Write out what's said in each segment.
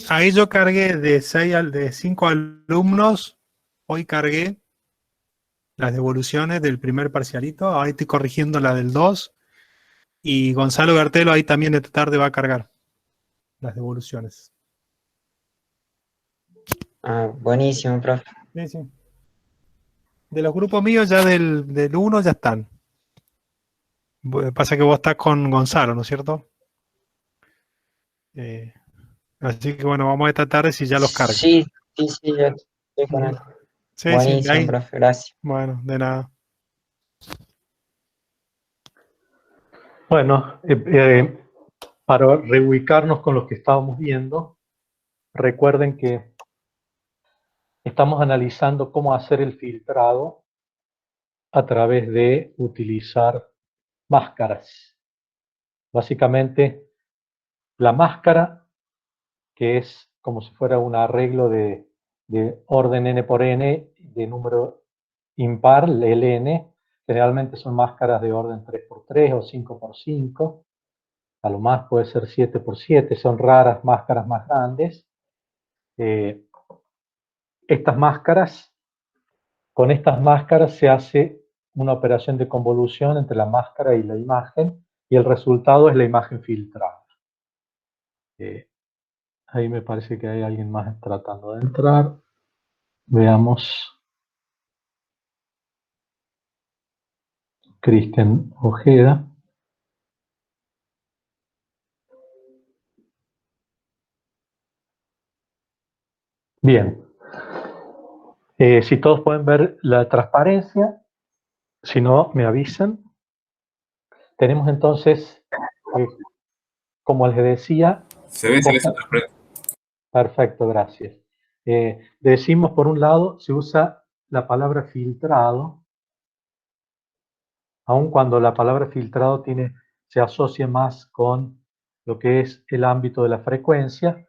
ahí yo cargué de 5 alumnos, hoy cargué las devoluciones del primer parcialito, ahí estoy corrigiendo la del 2, y Gonzalo Bertelo ahí también esta tarde va a cargar las devoluciones. Ah, buenísimo, profe. Sí, sí. De los grupos míos ya del 1 ya están. Pasa que vos estás con Gonzalo, ¿no es cierto? Eh, Así que bueno, vamos a esta tarde si ya los carga. Sí, sí, sí, yo estoy con Ujú. él. Sí, sí, Buenísimo, ahí. profe, gracias. Bueno, de nada. Bueno, para reubicarnos con lo que estábamos viendo, recuerden que estamos analizando cómo hacer el filtrado a través de utilizar máscaras. Básicamente, la máscara, que es como si fuera un arreglo de orden n por n, de número impar, ln, generalmente son máscaras de orden 3 por 3 o 5 por 5, a lo más puede ser 7 por 7, son raras máscaras más grandes. Estas máscaras, con estas máscaras se hace una operación de convolución entre la máscara y la imagen, y el resultado es la imagen filtrada. Ahí me parece que hay alguien más tratando de entrar. Veamos. Cristian Ojeda. Bien. Si todos pueden ver la transparencia, si no, me avisan. Tenemos entonces, como les decía, Se ve su transparencia. perfecto, gracias. Decimos, por un lado, se usa la palabra filtrado, aun cuando la palabra filtrado se asocia más con lo que es el ámbito de la frecuencia.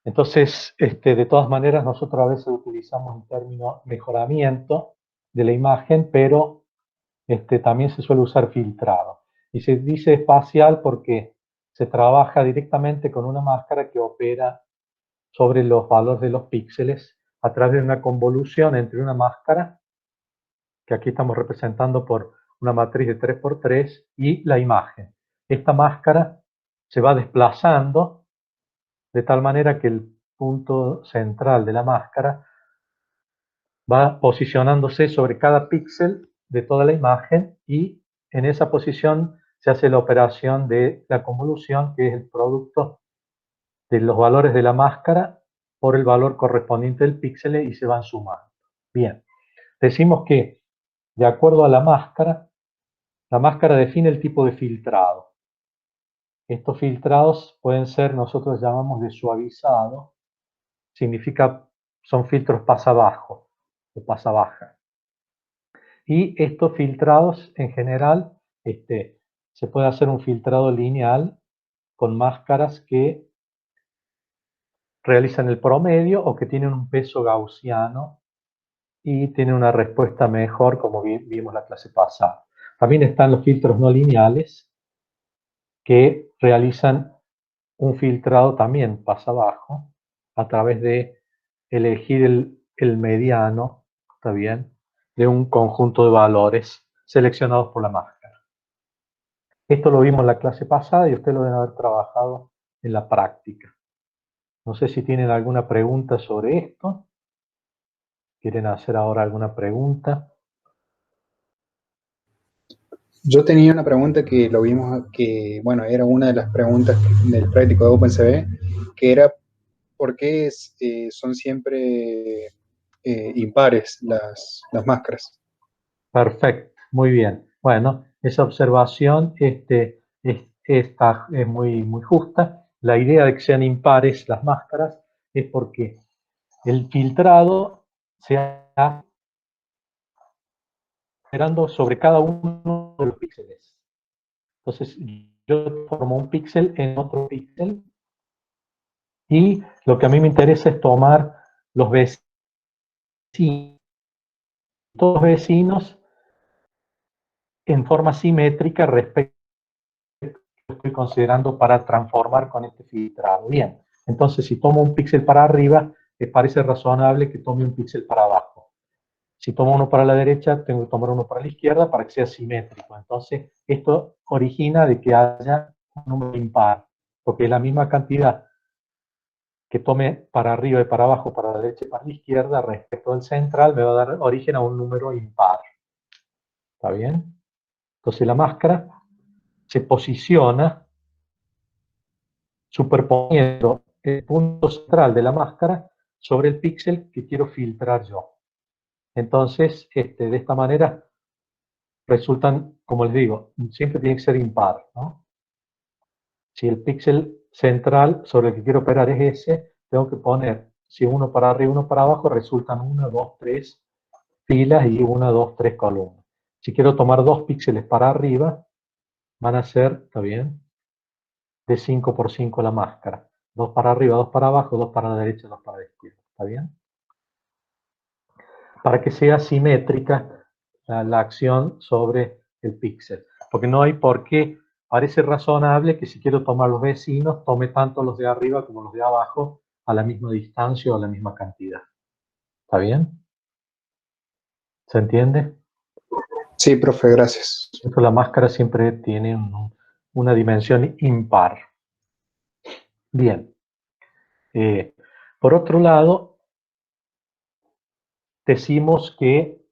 Entonces, de todas maneras, nosotros a veces utilizamos el término mejoramiento de la imagen, pero también se suele usar filtrado. Y se dice espacial porque se trabaja directamente con una máscara que opera sobre los valores de los píxeles a través de una convolución entre una máscara, que aquí estamos representando por una matriz de 3 por 3, y la imagen. Esta máscara se va desplazando de tal manera que el punto central de la máscara va posicionándose sobre cada píxel de toda la imagen, y en esa posición se hace la operación de la convolución, que es el producto de los valores de la máscara por el valor correspondiente del píxel, y se van sumando. Bien, decimos que de acuerdo a la máscara define el tipo de filtrado. Estos filtrados pueden ser, nosotros llamamos de suavizado, significa son filtros pasa abajo o pasa baja. Y estos filtrados en general, se puede hacer un filtrado lineal con máscaras que realizan el promedio o que tienen un peso gaussiano y tienen una respuesta mejor, como vimos la clase pasada. También están los filtros no lineales, que realizan un filtrado también pasa abajo a través de elegir el mediano, ¿está bien?, de un conjunto de valores seleccionados por la máscara. Esto lo vimos en la clase pasada y ustedes lo deben haber trabajado en la práctica. No sé si tienen alguna pregunta sobre esto. ¿Quieren hacer ahora alguna pregunta? Yo tenía una pregunta que lo vimos, que bueno, era una de las preguntas del práctico de OpenCV, que era ¿por qué son siempre impares las máscaras? Perfecto, muy bien. Bueno, esa observación es muy, muy justa. La idea de que sean impares las máscaras es porque el filtrado se hace operando sobre cada uno de los píxeles. Entonces, yo formo un píxel en otro píxel, y lo que a mí me interesa es tomar los vecinos, todos los vecinos en forma simétrica respecto a lo que estoy considerando para transformar con este filtrado. Bien, Entonces, si tomo un píxel para arriba, me parece razonable que tome un píxel para abajo. Si tomo uno para la derecha, tengo que tomar uno para la izquierda para que sea simétrico. Entonces, esto origina de que haya un número impar, porque es la misma cantidad que tome para arriba y para abajo, para la derecha y para la izquierda, respecto al central, me va a dar origen a un número impar. ¿Está bien? Entonces, la máscara se posiciona superponiendo el punto central de la máscara sobre el píxel que quiero filtrar yo. Entonces, de esta manera resultan, como les digo, siempre tiene que ser impar, ¿no? Si el píxel central sobre el que quiero operar es ese, tengo que poner, si uno para arriba y uno para abajo, resultan 1, 2, 3 filas y 1, 2, 3 columnas. Si quiero tomar 2 píxeles para arriba, van a ser, ¿está bien?, de 5 por 5 la máscara. 2 para arriba, 2 para abajo, 2 para la derecha, 2 para la izquierda. ¿Está bien? Para que sea simétrica la acción sobre el píxel. Porque no hay por qué, parece razonable que si quiero tomar los vecinos, tome tanto los de arriba como los de abajo a la misma distancia o a la misma cantidad. ¿Está bien? ¿Se entiende? Sí, profe, gracias. Esto, la máscara siempre tiene una dimensión impar. Bien. Por otro lado, decimos que,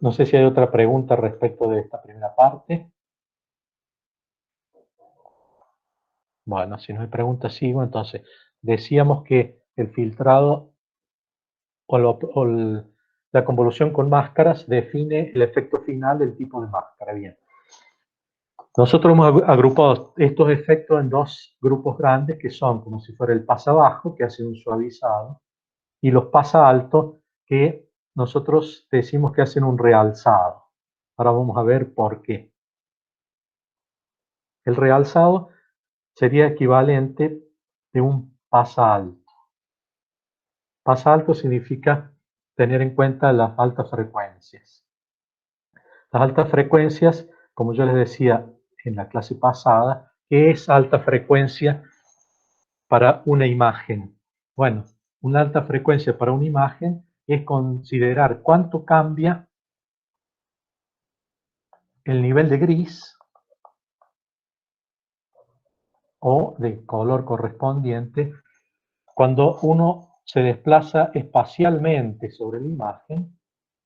no sé si hay otra pregunta respecto de esta primera parte. Bueno, si no hay preguntas, sigo. Entonces, decíamos que el filtrado la convolución con máscaras define el efecto final del tipo de máscara. Bien. Nosotros hemos agrupado estos efectos en dos grupos grandes que son como si fuera el pasa bajo, que hace un suavizado, y los pasa alto, que nosotros decimos que hacen un realzado. Ahora vamos a ver por qué. El realzado sería equivalente de un pasa alto. Pasa alto significa tener en cuenta las altas frecuencias. Las altas frecuencias, como yo les decía en la clase pasada, ¿qué es alta frecuencia para una imagen? Bueno, una alta frecuencia para una imagen es considerar cuánto cambia el nivel de gris o de color correspondiente cuando uno se desplaza espacialmente sobre la imagen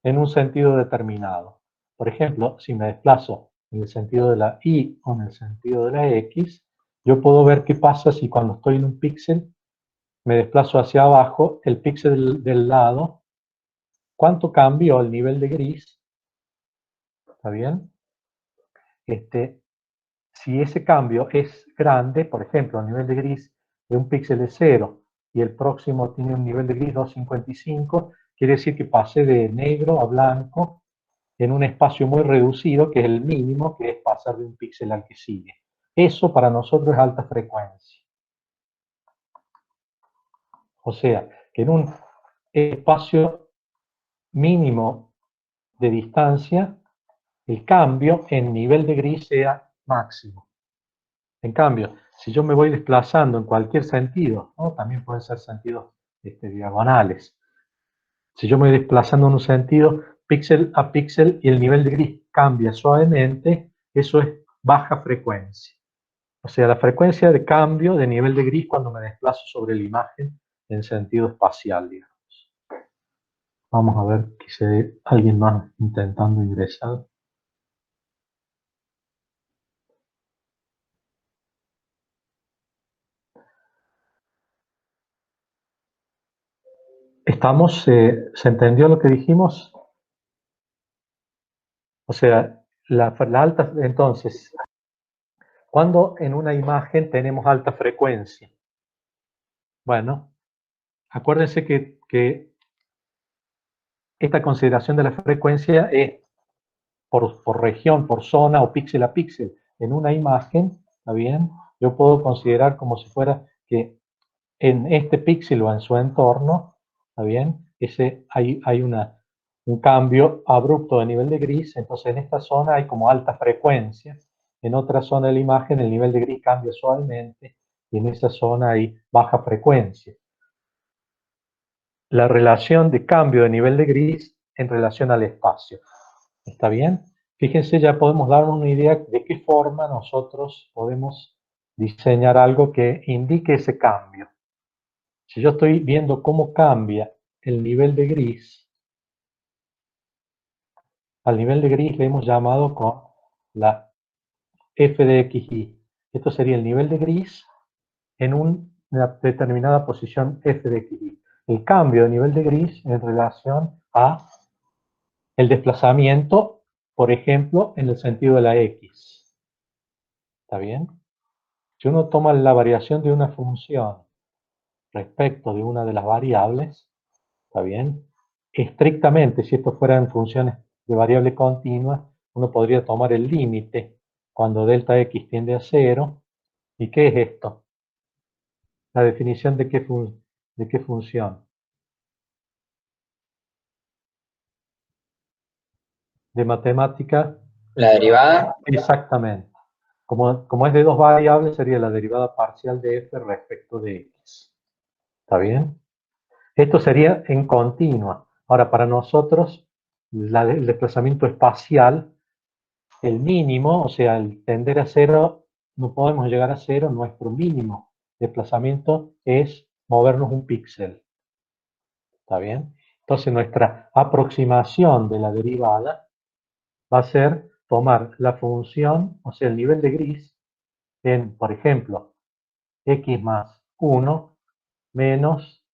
en un sentido determinado. Por ejemplo, si me desplazo en el sentido de la Y o en el sentido de la X, yo puedo ver qué pasa si cuando estoy en un píxel me desplazo hacia abajo, el píxel del lado, cuánto cambió el nivel de gris. ¿Está bien? Si ese cambio es grande, por ejemplo, el nivel de gris de un píxel es 0 y el próximo tiene un nivel de gris 255, quiere decir que pasé de negro a blanco en un espacio muy reducido, que es el mínimo, que es pasar de un píxel al que sigue. Eso para nosotros es alta frecuencia. O sea, que en un espacio mínimo de distancia, el cambio en nivel de gris sea máximo. En cambio, si yo me voy desplazando en cualquier sentido, ¿no? También pueden ser sentidos diagonales. Si yo me voy desplazando en un sentido, píxel a píxel, y el nivel de gris cambia suavemente, eso es baja frecuencia. O sea, la frecuencia de cambio de nivel de gris cuando me desplazo sobre la imagen en sentido espacial, digamos. Vamos a ver si hay alguien más intentando ingresar. ¿Estamos? ¿Se entendió lo que dijimos? O sea, la alta, entonces, ¿cuándo en una imagen tenemos alta frecuencia? Bueno, acuérdense que esta consideración de la frecuencia es por región, por zona o píxel a píxel. En una imagen, ¿está bien? Yo puedo considerar como si fuera que en este píxel o en su entorno, ¿está bien? Hay un cambio abrupto de nivel de gris, entonces en esta zona hay como alta frecuencia. En otra zona de la imagen el nivel de gris cambia suavemente y en esa zona hay baja frecuencia. La relación de cambio de nivel de gris en relación al espacio. ¿Está bien? Fíjense, ya podemos darnos una idea de qué forma nosotros podemos diseñar algo que indique ese cambio. Si yo estoy viendo cómo cambia el nivel de gris, al nivel de gris le hemos llamado con la f de xy. Esto sería el nivel de gris en una determinada posición f de xy. El cambio de nivel de gris en relación a el desplazamiento, por ejemplo, en el sentido de la x. ¿Está bien? Si uno toma la variación de una función respecto de una de las variables, ¿está bien? Estrictamente, si esto fueran funciones de variable continua, uno podría tomar el límite cuando delta x tiende a 0. ¿Y qué es esto? La definición de qué función. De matemática. La derivada. Exactamente. Como es de dos variables, sería la derivada parcial de f respecto de x. ¿Está bien? Esto sería en continua. Ahora, para nosotros, el desplazamiento espacial, el mínimo, o sea, el tender a 0, no podemos llegar a 0, nuestro mínimo desplazamiento es movernos un píxel. ¿Está bien? Entonces, nuestra aproximación de la derivada va a ser tomar la función, o sea, el nivel de gris, en, por ejemplo, x más 1 menos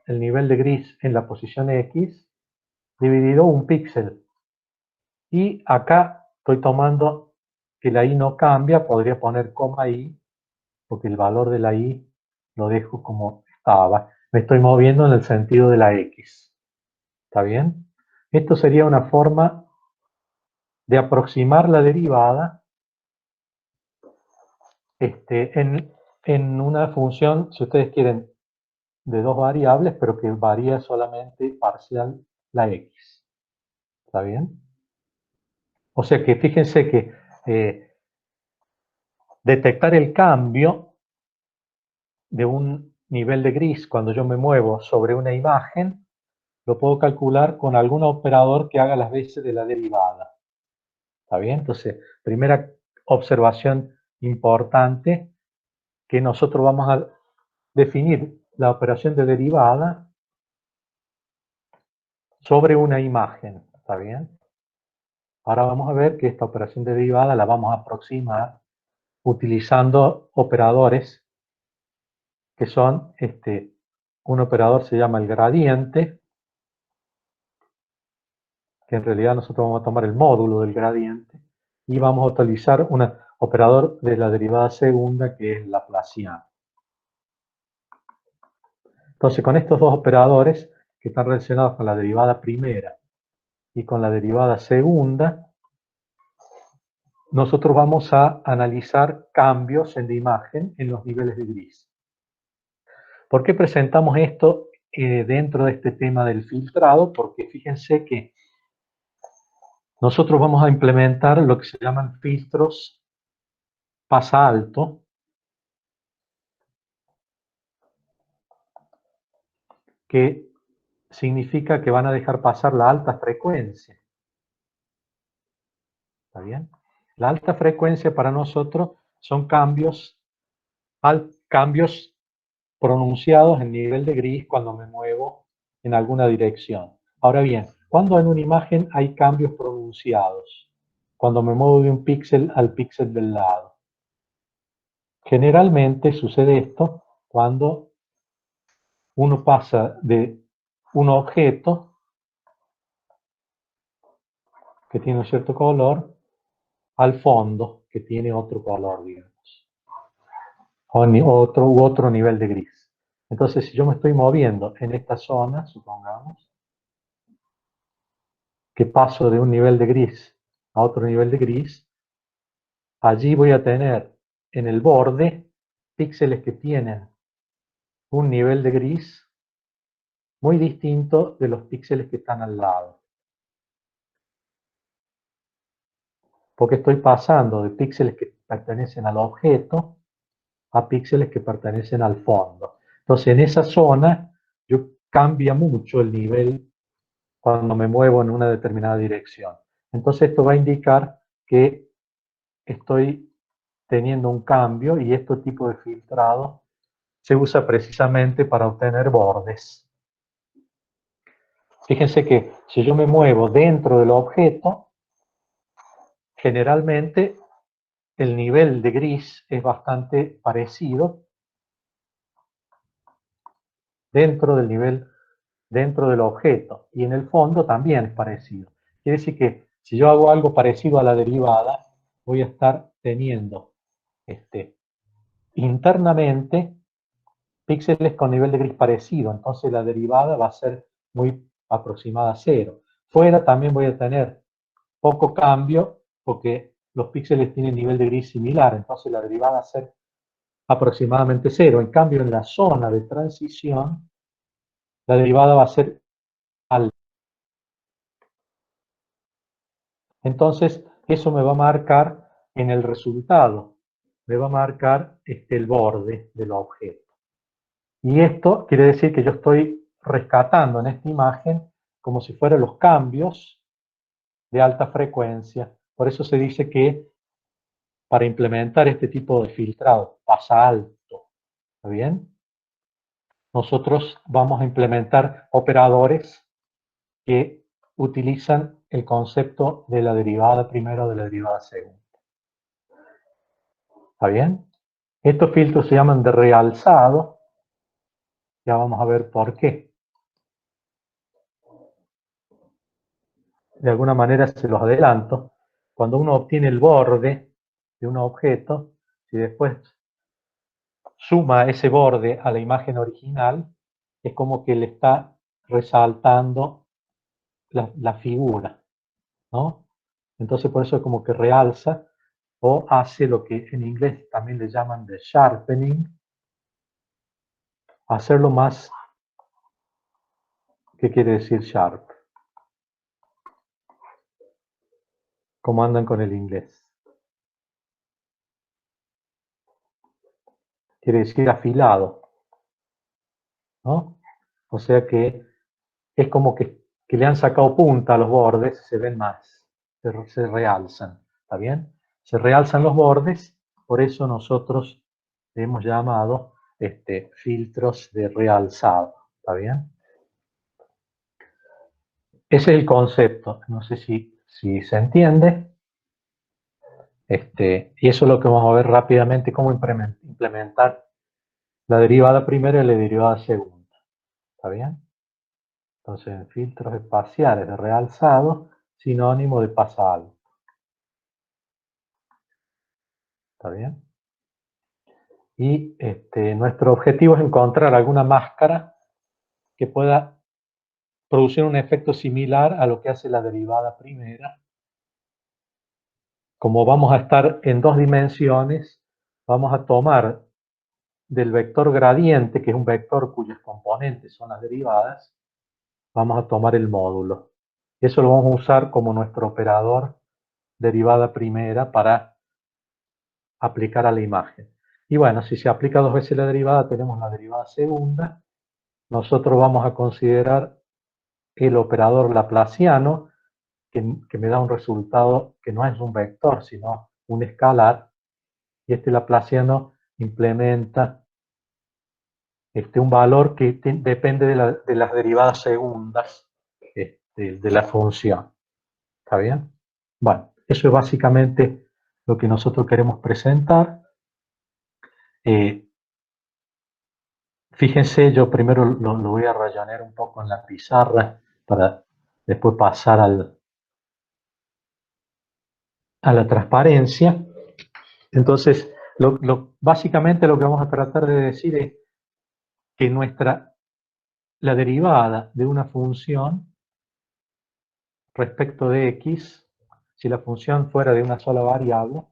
el nivel de gris en la posición x dividido un píxel. Y acá estoy tomando que la i no cambia, podría poner coma i, porque el valor de la i lo dejo como estaba. Me estoy moviendo en el sentido de la x. ¿Está bien? Esto sería una forma de aproximar la derivada en una función, si ustedes quieren, de dos variables, pero que varía solamente parcial la x. ¿Está bien? O sea que fíjense que detectar el cambio de un nivel de gris cuando yo me muevo sobre una imagen, lo puedo calcular con algún operador que haga las veces de la derivada. ¿Está bien? Entonces, primera observación importante, que nosotros vamos a definir la operación de derivada sobre una imagen. ¿Está bien? Ahora vamos a ver que esta operación de derivada la vamos a aproximar utilizando operadores que son, un operador se llama el gradiente, que en realidad nosotros vamos a tomar el módulo del gradiente, y vamos a utilizar un operador de la derivada segunda, que es laplaciano. Entonces, con estos dos operadores, que están relacionados con la derivada primera y con la derivada segunda, nosotros vamos a analizar cambios en la imagen en los niveles de gris. ¿Por qué presentamos esto dentro de este tema del filtrado? Porque fíjense que nosotros vamos a implementar lo que se llaman filtros pasa alto, que significa que van a dejar pasar la alta frecuencia. ¿Está bien? La alta frecuencia para nosotros son cambios pronunciados en nivel de gris cuando me muevo en alguna dirección. Ahora bien, cuando en una imagen hay cambios pronunciados, cuando me muevo de un píxel al píxel del lado. Generalmente sucede esto cuando uno pasa de un objeto que tiene un cierto color al fondo que tiene otro color, digamos, o otro nivel de gris. Entonces, si yo me estoy moviendo en esta zona, supongamos, que paso de un nivel de gris a otro nivel de gris, allí voy a tener en el borde píxeles que tienen un nivel de gris muy distinto de los píxeles que están al lado. Porque estoy pasando de píxeles que pertenecen al objeto a píxeles que pertenecen al fondo. Entonces, en esa zona, cambia mucho el nivel cuando me muevo en una determinada dirección. Entonces, esto va a indicar que estoy teniendo un cambio y este tipo de filtrado se usa precisamente para obtener bordes. Fíjense que si yo me muevo dentro del objeto, generalmente el nivel de gris es bastante parecido dentro del objeto, y en el fondo también es parecido. Quiere decir que si yo hago algo parecido a la derivada, voy a estar teniendo internamente píxeles con nivel de gris parecido, entonces la derivada va a ser muy aproximada a cero. Fuera también voy a tener poco cambio porque los píxeles tienen nivel de gris similar, entonces la derivada va a ser aproximadamente cero. En cambio, en la zona de transición, la derivada va a ser alta. Entonces, eso me va a marcar en el resultado, me va a marcar el borde del objeto. Y esto quiere decir que yo estoy rescatando en esta imagen como si fueran los cambios de alta frecuencia. Por eso se dice que para implementar este tipo de filtrado pasa alto. ¿Está bien? Nosotros vamos a implementar operadores que utilizan el concepto de la derivada primera o de la derivada segunda. ¿Está bien? Estos filtros se llaman de realzado. Ya vamos a ver por qué. De alguna manera se los adelanto. Cuando uno obtiene el borde de un objeto, si después suma ese borde a la imagen original, es como que le está resaltando la figura, ¿no? Entonces por eso es como que realza o hace lo que en inglés también le llaman de sharpening, hacerlo más. ¿Qué quiere decir sharp? ¿Cómo andan con el inglés? Quiere decir afilado, ¿no? O sea que es como que le han sacado punta a los bordes, se ven más, se realzan, ¿está bien? Se realzan los bordes, por eso nosotros le hemos llamado filtros de realzado, ¿está bien? Ese es el concepto, no sé si se entiende. Y eso es lo que vamos a ver rápidamente, cómo implementar la derivada primera y la derivada segunda. ¿Está bien? Entonces, en filtros espaciales de realzado, sinónimo de pasa alto. ¿Está bien? Y nuestro objetivo es encontrar alguna máscara que pueda producir un efecto similar a lo que hace la derivada primera. Como vamos a estar en dos dimensiones, vamos a tomar del vector gradiente, que es un vector cuyos componentes son las derivadas, vamos a tomar el módulo. Eso lo vamos a usar como nuestro operador derivada primera para aplicar a la imagen. Y bueno, si se aplica dos veces la derivada, tenemos la derivada segunda. Nosotros vamos a considerar el operador laplaciano, que me da un resultado que no es un vector, sino un escalar. Y este laplaciano implementa un valor que depende de las derivadas segundas de la función. ¿Está bien? Bueno, eso es básicamente lo que nosotros queremos presentar. Fíjense, yo primero lo voy a rayonear un poco en la pizarra para después pasar a la transparencia. Entonces, básicamente lo que vamos a tratar de decir es que la derivada de una función respecto de x, si la función fuera de una sola variable,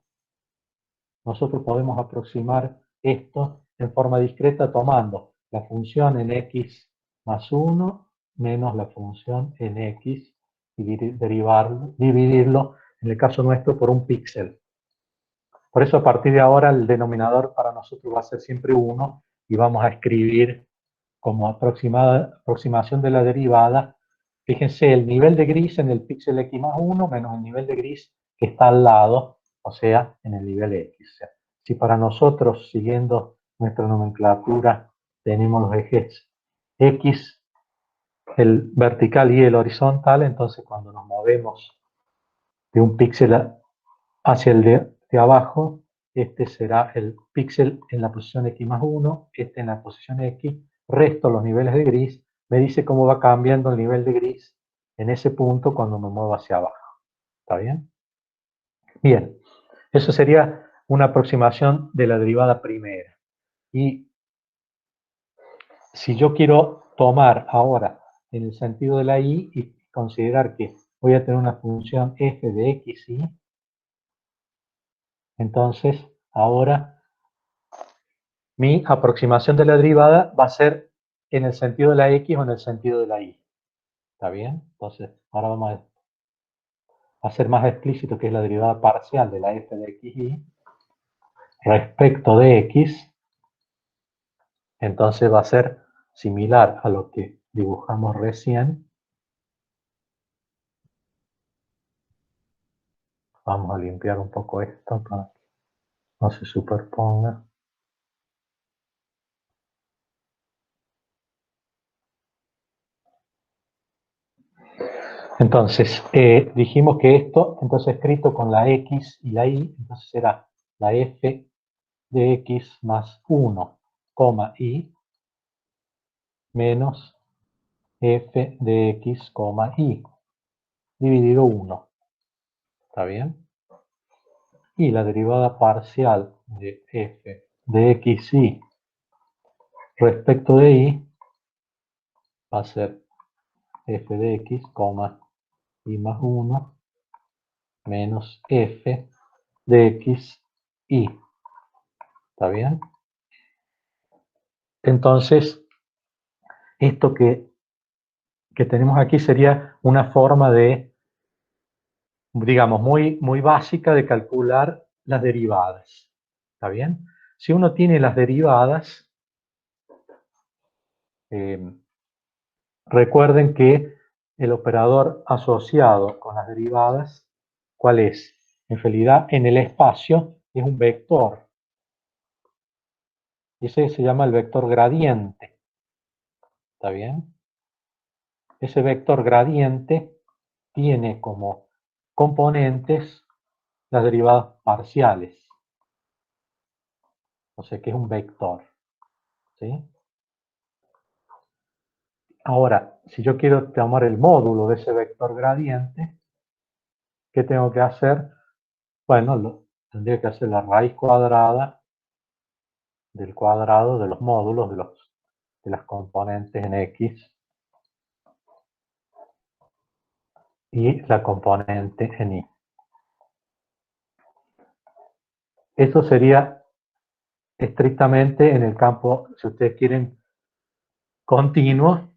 nosotros podemos aproximar esto en forma discreta tomando la función en x más 1 menos la función en x y dividirlo, en el caso nuestro, por un píxel. Por eso a partir de ahora el denominador para nosotros va a ser siempre 1 y vamos a escribir como aproximación de la derivada. Fíjense, el nivel de gris en el píxel x más 1 menos el nivel de gris que está al lado, o sea, en el nivel x. O sea, si para nosotros, siguiendo nuestra nomenclatura, tenemos los ejes x, el vertical y el horizontal, entonces cuando nos movemos de un píxel hacia el de abajo, este será el píxel en la posición x más 1, este en la posición x, resto los niveles de gris, me dice cómo va cambiando el nivel de gris en ese punto cuando me muevo hacia abajo. ¿Está bien? Bien, eso sería una aproximación de la derivada primera. Y si yo quiero tomar ahora en el sentido de la y considerar que voy a tener una función f de x, y, entonces ahora mi aproximación de la derivada va a ser en el sentido de la x o en el sentido de la y. ¿Está bien? Entonces, ahora vamos a hacer más explícito que es la derivada parcial de la f de x, y respecto de x. Entonces va a ser similar a lo que dibujamos recién. Vamos a limpiar un poco esto para que no se superponga. Entonces, dijimos que esto, entonces escrito con la x y la y, entonces será la f de x más 1, y, menos f de x, y, dividido 1. ¿Está bien? Y la derivada parcial de f de x, y respecto de y va a ser f de x, y más 1, menos f de x, y. ¿Está bien? Entonces, esto que tenemos aquí sería una forma de, digamos, muy básica de calcular las derivadas. ¿Está bien? Si uno tiene las derivadas, recuerden que el operador asociado con las derivadas, ¿cuál es? En realidad, en el espacio es un vector. Y ese se llama el vector gradiente. ¿Está bien? Ese vector gradiente tiene como componentes las derivadas parciales. O sea que es un vector. ¿Sí? Ahora, si yo quiero tomar el módulo de ese vector gradiente, ¿qué tengo que hacer? Bueno, tendría que hacer la raíz cuadrada del cuadrado de los módulos de las componentes en x y la componente en y. Eso sería estrictamente en el campo, si ustedes quieren, continuo.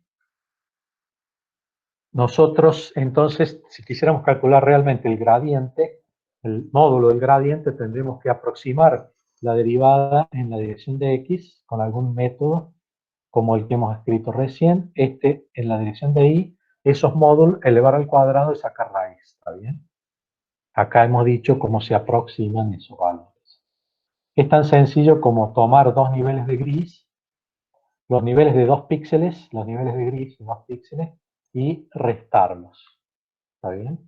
Nosotros, entonces, si quisiéramos calcular realmente el gradiente, el módulo del gradiente, tendríamos que aproximar la derivada en la dirección de x con algún método, como el que hemos escrito recién, en la dirección de y, esos módulos, elevar al cuadrado y sacar raíz. ¿Está bien? Acá hemos dicho cómo se aproximan esos valores. Es tan sencillo como tomar dos niveles de gris, los niveles de 2 píxeles, los niveles de gris y 2 píxeles, y restarlos. ¿Está bien?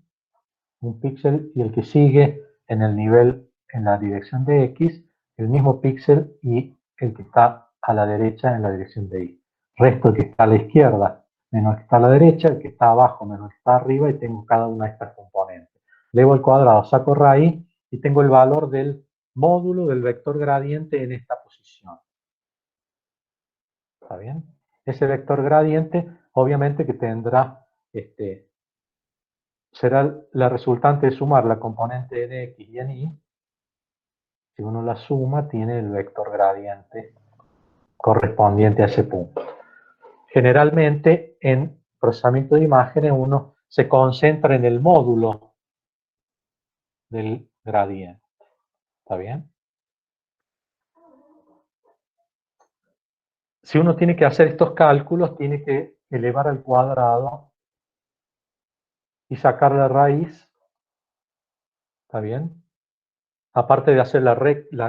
Un píxel y el que sigue en el nivel, en la dirección de x, el mismo píxel y el que está a la derecha en la dirección de y. Resto el que está a la izquierda menos el que está a la derecha, el que está abajo menos el que está arriba, y tengo cada una de estas componentes. Elevo al cuadrado, saco raíz y tengo el valor del módulo del vector gradiente en esta posición. ¿Está bien? Ese vector gradiente, obviamente que tendrá, será la resultante de sumar la componente en x y en y. Si uno la suma, tiene el vector gradiente correspondiente a ese punto. Generalmente, en procesamiento de imágenes, uno se concentra en el módulo del gradiente. ¿Está bien? Si uno tiene que hacer estos cálculos, tiene que elevar al cuadrado y sacar la raíz. ¿Está bien? Aparte de hacer la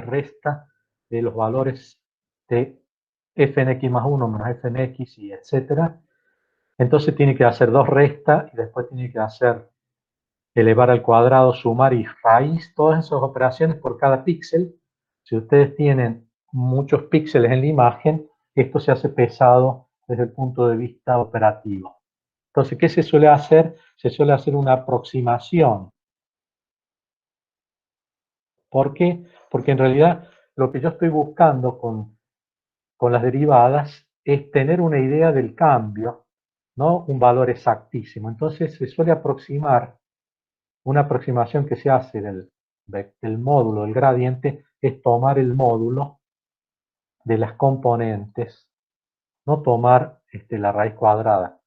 resta de los valores de f en x más 1 menos f en x y etcétera. Entonces tiene que hacer dos restas y después tiene que hacer elevar al cuadrado, sumar y raíz, todas esas operaciones por cada píxel. Si ustedes tienen muchos píxeles en la imagen, esto se hace pesado desde el punto de vista operativo. Entonces, ¿qué se suele hacer? Se suele hacer una aproximación. ¿Por qué? Porque en realidad lo que yo estoy buscando con las derivadas es tener una idea del cambio, no un valor exactísimo. Entonces se suele aproximar, una aproximación que se hace del módulo del gradiente es tomar el módulo de las componentes, no tomar la raíz cuadrada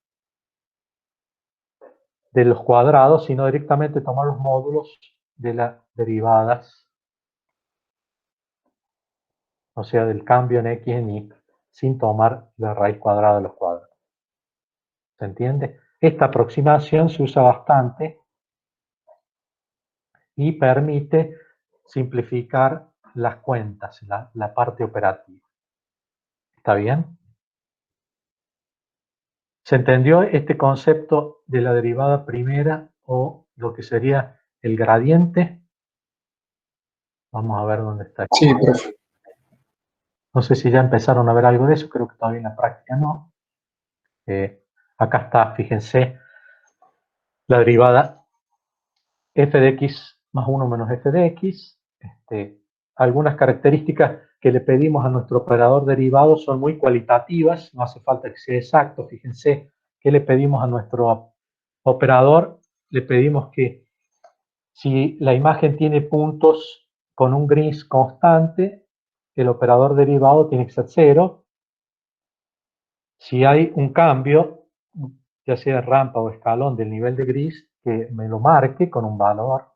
de los cuadrados, sino directamente tomar los módulos de las derivadas, o sea, del cambio en x en y, sin tomar la raíz cuadrada de los cuadrados. ¿Se entiende? Esta aproximación se usa bastante y permite simplificar las cuentas, la parte operativa. ¿Está bien? ¿Se entendió este concepto de la derivada primera o lo que sería el gradiente? Vamos a ver dónde está aquí. Sí, profe. No sé si ya empezaron a ver algo de eso, creo que todavía en la práctica no. Acá está, fíjense, la derivada f de x más 1 menos f de x. Algunas características que le pedimos a nuestro operador derivado son muy cualitativas, no hace falta que sea exacto. Fíjense que le pedimos a nuestro operador, le pedimos que si la imagen tiene puntos con un gris constante, el operador derivado tiene que ser 0. Si hay un cambio, ya sea rampa o escalón del nivel de gris, que me lo marque con un valor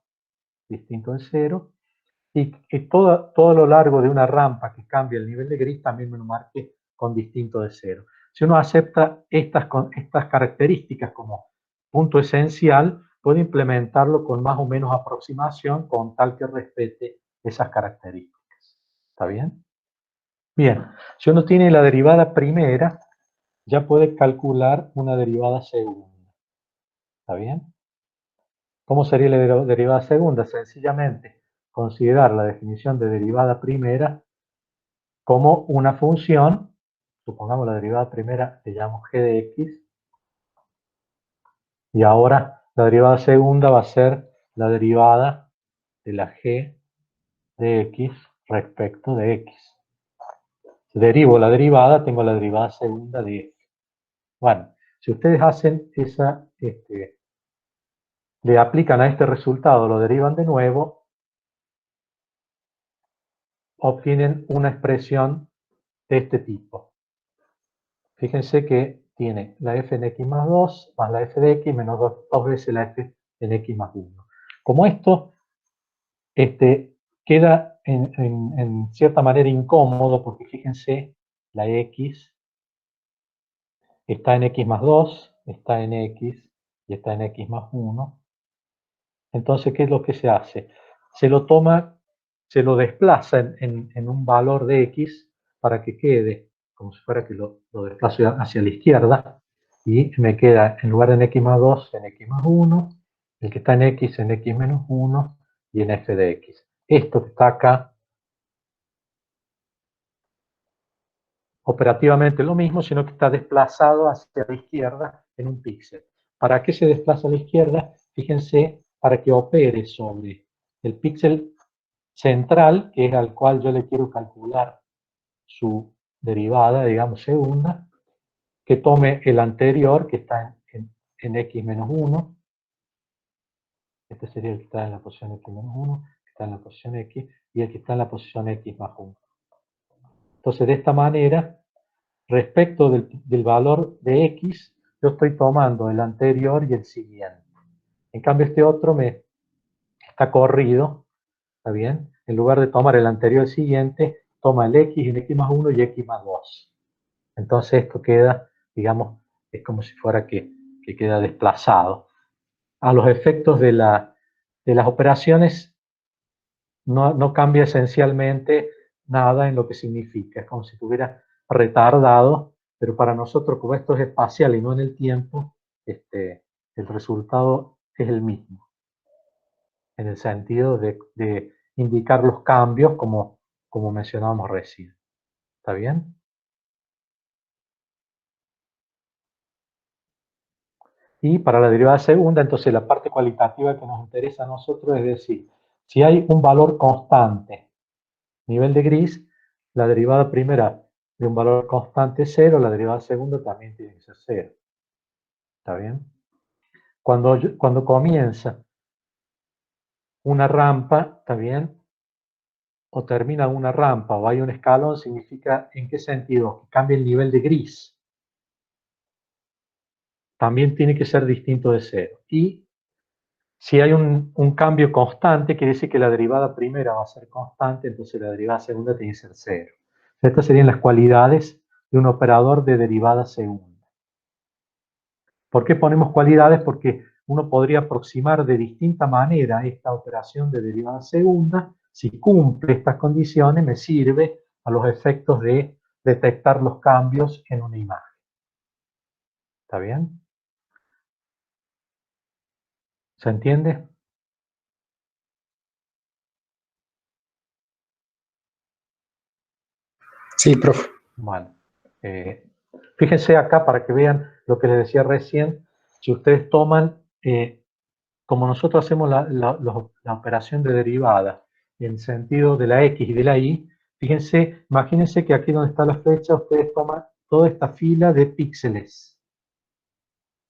distinto de 0. Y que todo lo largo de una rampa que cambie el nivel de gris también me lo marque con distinto de 0. Si uno acepta estas características como punto esencial, puede implementarlo con más o menos aproximación con tal que respete esas características. ¿Está bien? Bien, si uno tiene la derivada primera, ya puede calcular una derivada segunda. ¿Está bien? ¿Cómo sería la derivada segunda? Sencillamente considerar la definición de derivada primera como una función, supongamos la derivada primera le llamo g de x, y ahora la derivada segunda va a ser la derivada de la g de x respecto de x. Si derivo la derivada, tengo la derivada segunda de x. Bueno, si ustedes hacen esa, le aplican a este resultado, lo derivan de nuevo, obtienen una expresión de este tipo. Fíjense que tiene la f en x más 2 más la f de x menos 2 veces la f en x más 1. Como esto queda en cierta manera incómodo, porque fíjense, la x está en x más 2, está en x y está en x más 1. Entonces, ¿qué es lo que se hace? Se lo toma, se lo desplaza en un valor de x para que quede como si fuera que lo desplazo hacia la izquierda, y me queda en lugar de en x más 2 en x más 1, el que está en x en x menos 1 y en f de x. Esto que está acá, operativamente lo mismo, sino que está desplazado hacia la izquierda en un píxel. ¿Para qué se desplaza a la izquierda? Fíjense, para que opere sobre el píxel central, que es al cual yo le quiero calcular su derivada, digamos segunda, que tome el anterior, que está en x menos 1. Este sería el que está en la posición x menos 1, que está en la posición x, y el que está en la posición x más 1. Entonces, de esta manera, respecto del valor de x, yo estoy tomando el anterior y el siguiente. En cambio, este otro me está corrido, ¿está bien? En lugar de tomar el anterior al siguiente, toma el x, el x más 1 y x más 2. Entonces esto queda, digamos, es como si fuera que queda desplazado. A los efectos de las operaciones no cambia esencialmente nada en lo que significa. Es como si estuviera retardado, pero para nosotros, como esto es espacial y no en el tiempo, el resultado es el mismo, en el sentido de indicar los cambios como mencionábamos recién. ¿Está bien? Y para la derivada segunda, entonces la parte cualitativa que nos interesa a nosotros es decir, si hay un valor constante, nivel de gris, la derivada primera de un valor constante es 0, la derivada segunda también tiene que ser 0. ¿Está bien? Cuando comienza una rampa, ¿está bien? O termina una rampa o hay un escalón, significa ¿en qué sentido? Que cambia el nivel de gris. También tiene que ser distinto de 0. Y si hay un cambio constante, quiere decir que la derivada primera va a ser constante, entonces la derivada segunda tiene que ser 0. Estas serían las cualidades de un operador de derivada segunda. ¿Por qué ponemos cualidades? Porque uno podría aproximar de distinta manera esta operación de derivada segunda. Si cumple estas condiciones, me sirve a los efectos de detectar los cambios en una imagen. ¿Está bien? ¿Se entiende? Sí, profe. Bueno, fíjense acá para que vean lo que les decía recién. Si ustedes toman, como nosotros hacemos la operación de derivada en sentido de la X y de la Y, fíjense, imagínense que aquí donde está la flecha, ustedes toman toda esta fila de píxeles.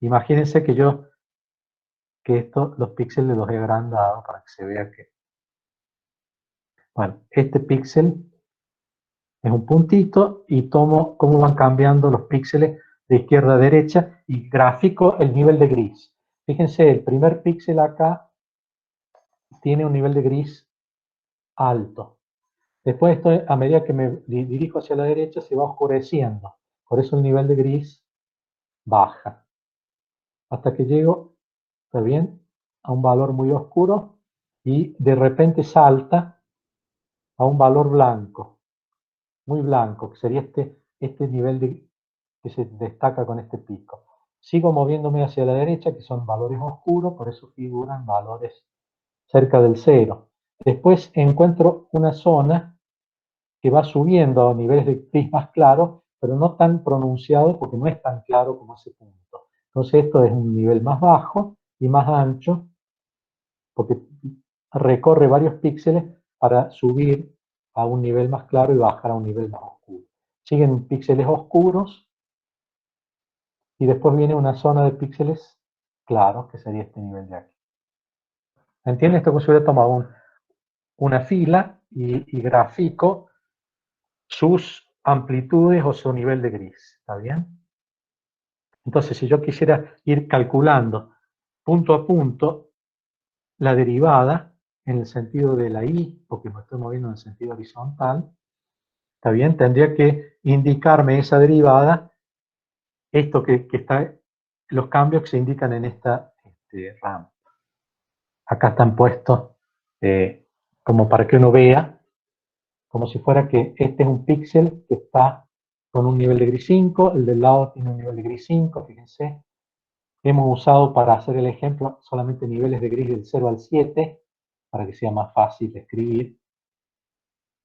Imagínense que los píxeles los he agrandado para que se vea que... Bueno, este píxel es un puntito y tomo cómo van cambiando los píxeles de izquierda a derecha y grafico el nivel de gris. Fíjense, el primer píxel acá tiene un nivel de gris alto. Después, esto, a medida que me dirijo hacia la derecha, se va oscureciendo. Por eso el nivel de gris baja. Hasta que llego, ¿está bien?, a un valor muy oscuro y de repente salta a un valor blanco, muy blanco, que sería este nivel que se destaca con este pico. Sigo moviéndome hacia la derecha, que son valores oscuros, por eso figuran valores cerca del 0. Después encuentro una zona que va subiendo a niveles de gris más claros, pero no tan pronunciado porque no es tan claro como ese punto. Entonces esto es un nivel más bajo y más ancho, porque recorre varios píxeles para subir a un nivel más claro y bajar a un nivel más oscuro. Siguen píxeles oscuros y después viene una zona de píxeles claros, que sería este nivel de aquí. ¿Entiendes? Esto como si hubiera tomado una fila y grafico sus amplitudes o su nivel de gris. ¿Está bien? Entonces, si yo quisiera ir calculando punto a punto la derivada en el sentido de la y, porque me estoy moviendo en el sentido horizontal, ¿está bien? Tendría que indicarme esa derivada, esto que está, los cambios que se indican en esta rampa. Acá están puestos como para que uno vea, como si fuera que este es un píxel que está con un nivel de gris 5, el del lado tiene un nivel de gris 5, fíjense. Hemos usado para hacer el ejemplo solamente niveles de gris del 0 al 7, para que sea más fácil de escribir.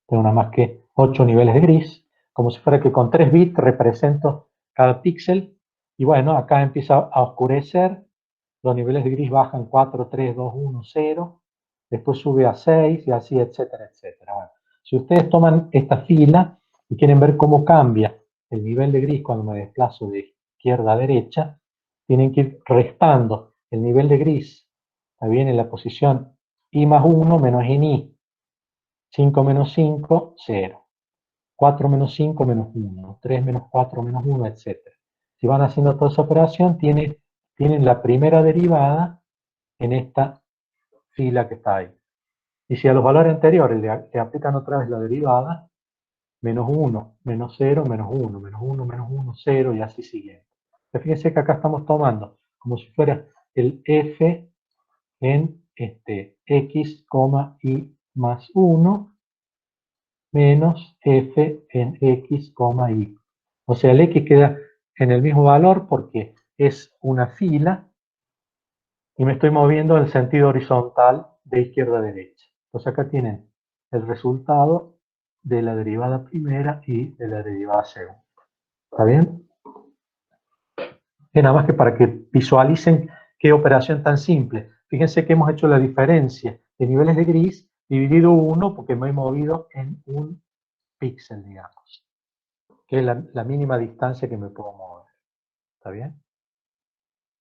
Tengo nada más que 8 niveles de gris, como si fuera que con 3 bits represento cada píxel. Y bueno, acá empieza a oscurecer, los niveles de gris bajan 4, 3, 2, 1, 0, después sube a 6 y así, etcétera, etcétera. Bueno, si ustedes toman esta fila y quieren ver cómo cambia el nivel de gris cuando me desplazo de izquierda a derecha, tienen que ir restando el nivel de gris, está bien, en la posición i más 1 menos en i. 5 menos 5, 0. 4 menos 5, menos 1. 3 menos 4, menos 1, etc. Si van haciendo toda esa operación, tienen la primera derivada en esta fila que está ahí. Y si a los valores anteriores le aplican otra vez la derivada, menos 1, menos 0, menos 1, menos 1, menos 1, 0 y así siguiente. Pero fíjense que acá estamos tomando como si fuera el f en x, y más 1 menos f en x, y. O sea, el x queda en el mismo valor porque es una fila y me estoy moviendo en el sentido horizontal de izquierda a derecha. Entonces acá tienen el resultado de la derivada primera y de la derivada segunda. ¿Está bien? Es nada más que para que visualicen qué operación tan simple. Fíjense que hemos hecho la diferencia de niveles de gris dividido 1 porque me he movido en un píxel, digamos, que es la mínima distancia que me puedo mover. ¿Está bien?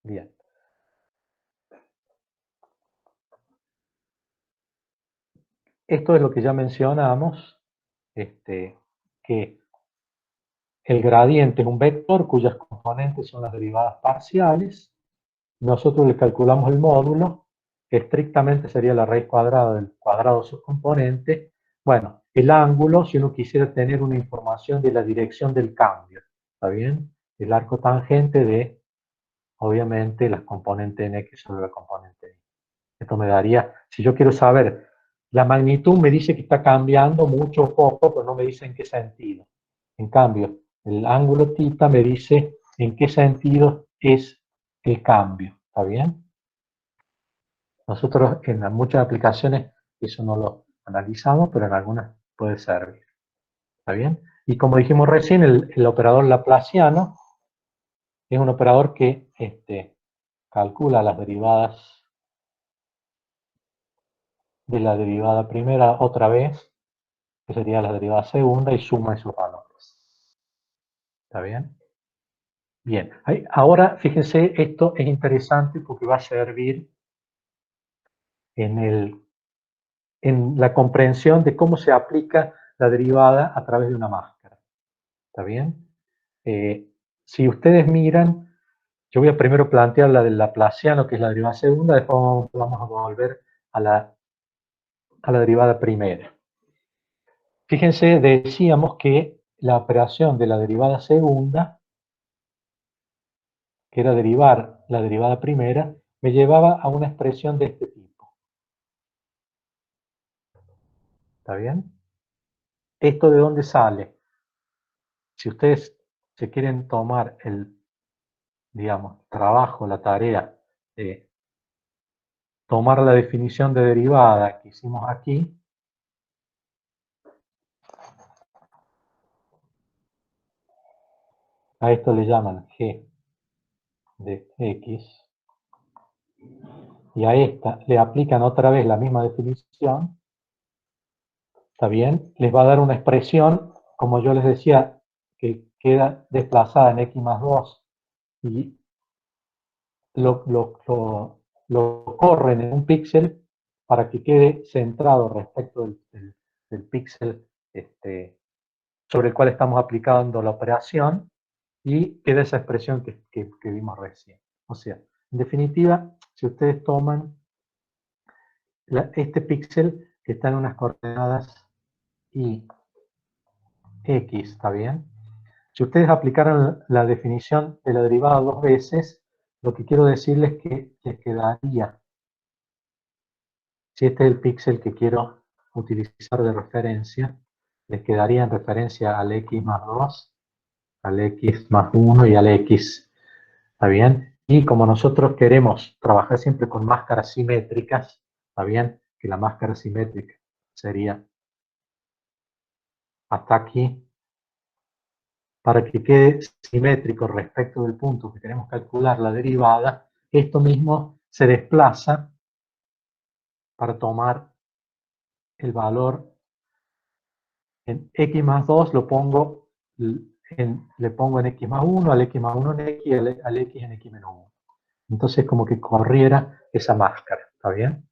Bien. Esto es lo que ya mencionamos, que el gradiente es un vector cuyas componentes son las derivadas parciales. Nosotros le calculamos el módulo, que estrictamente sería la raíz cuadrada del cuadrado de sus componentes. Bueno, el ángulo, si uno quisiera tener una información de la dirección del cambio, ¿está bien? El arco tangente de, obviamente, las componentes en X sobre la componente Y. Esto me daría, si yo quiero saber, la magnitud me dice que está cambiando mucho o poco, pero no me dice en qué sentido. En cambio, el ángulo θ me dice en qué sentido es el cambio. ¿Está bien? Nosotros en muchas aplicaciones eso no lo analizamos, pero en algunas puede servir. ¿Está bien? Y como dijimos recién, el operador laplaciano es un operador que calcula las derivadas de la derivada primera otra vez, que sería la derivada segunda, y suma esos valores. ¿Está bien? Bien. Ahora, fíjense, esto es interesante porque va a servir en la comprensión de cómo se aplica la derivada a través de una máscara. ¿Está bien? Si ustedes miran, yo voy a primero plantear la del laplaciano, que es la derivada segunda, después vamos a volver a la derivada primera. Fíjense, decíamos que la operación de la derivada segunda, que era derivar la derivada primera, me llevaba a una expresión de este tipo. ¿Está bien? ¿Esto de dónde sale? Si ustedes se quieren tomar el, digamos, trabajo, la tarea de tomar la definición de derivada que hicimos aquí, a esto le llaman g de x, y a esta le aplican otra vez la misma definición, ¿está bien? Les va a dar una expresión, como yo les decía, que queda desplazada en x más 2 y lo corren en un píxel para que quede centrado respecto del píxel sobre el cual estamos aplicando la operación y queda esa expresión que vimos recién. O sea, en definitiva, si ustedes toman este píxel que está en unas coordenadas y x, ¿está bien? Si ustedes aplicaran la definición de la derivada dos veces, lo que quiero decirles es que les quedaría, si este es el píxel que quiero utilizar de referencia, les quedaría en referencia al x más 2, al x más 1 y al x, ¿está bien? Y como nosotros queremos trabajar siempre con máscaras simétricas, ¿está bien? Que la máscara simétrica sería hasta aquí, para que quede simétrico respecto del punto que queremos calcular la derivada, esto mismo se desplaza para tomar el valor en x más 2, le pongo en x más 1, al x más 1 en x y al x en x menos 1. Entonces como que corriera esa máscara, ¿está bien?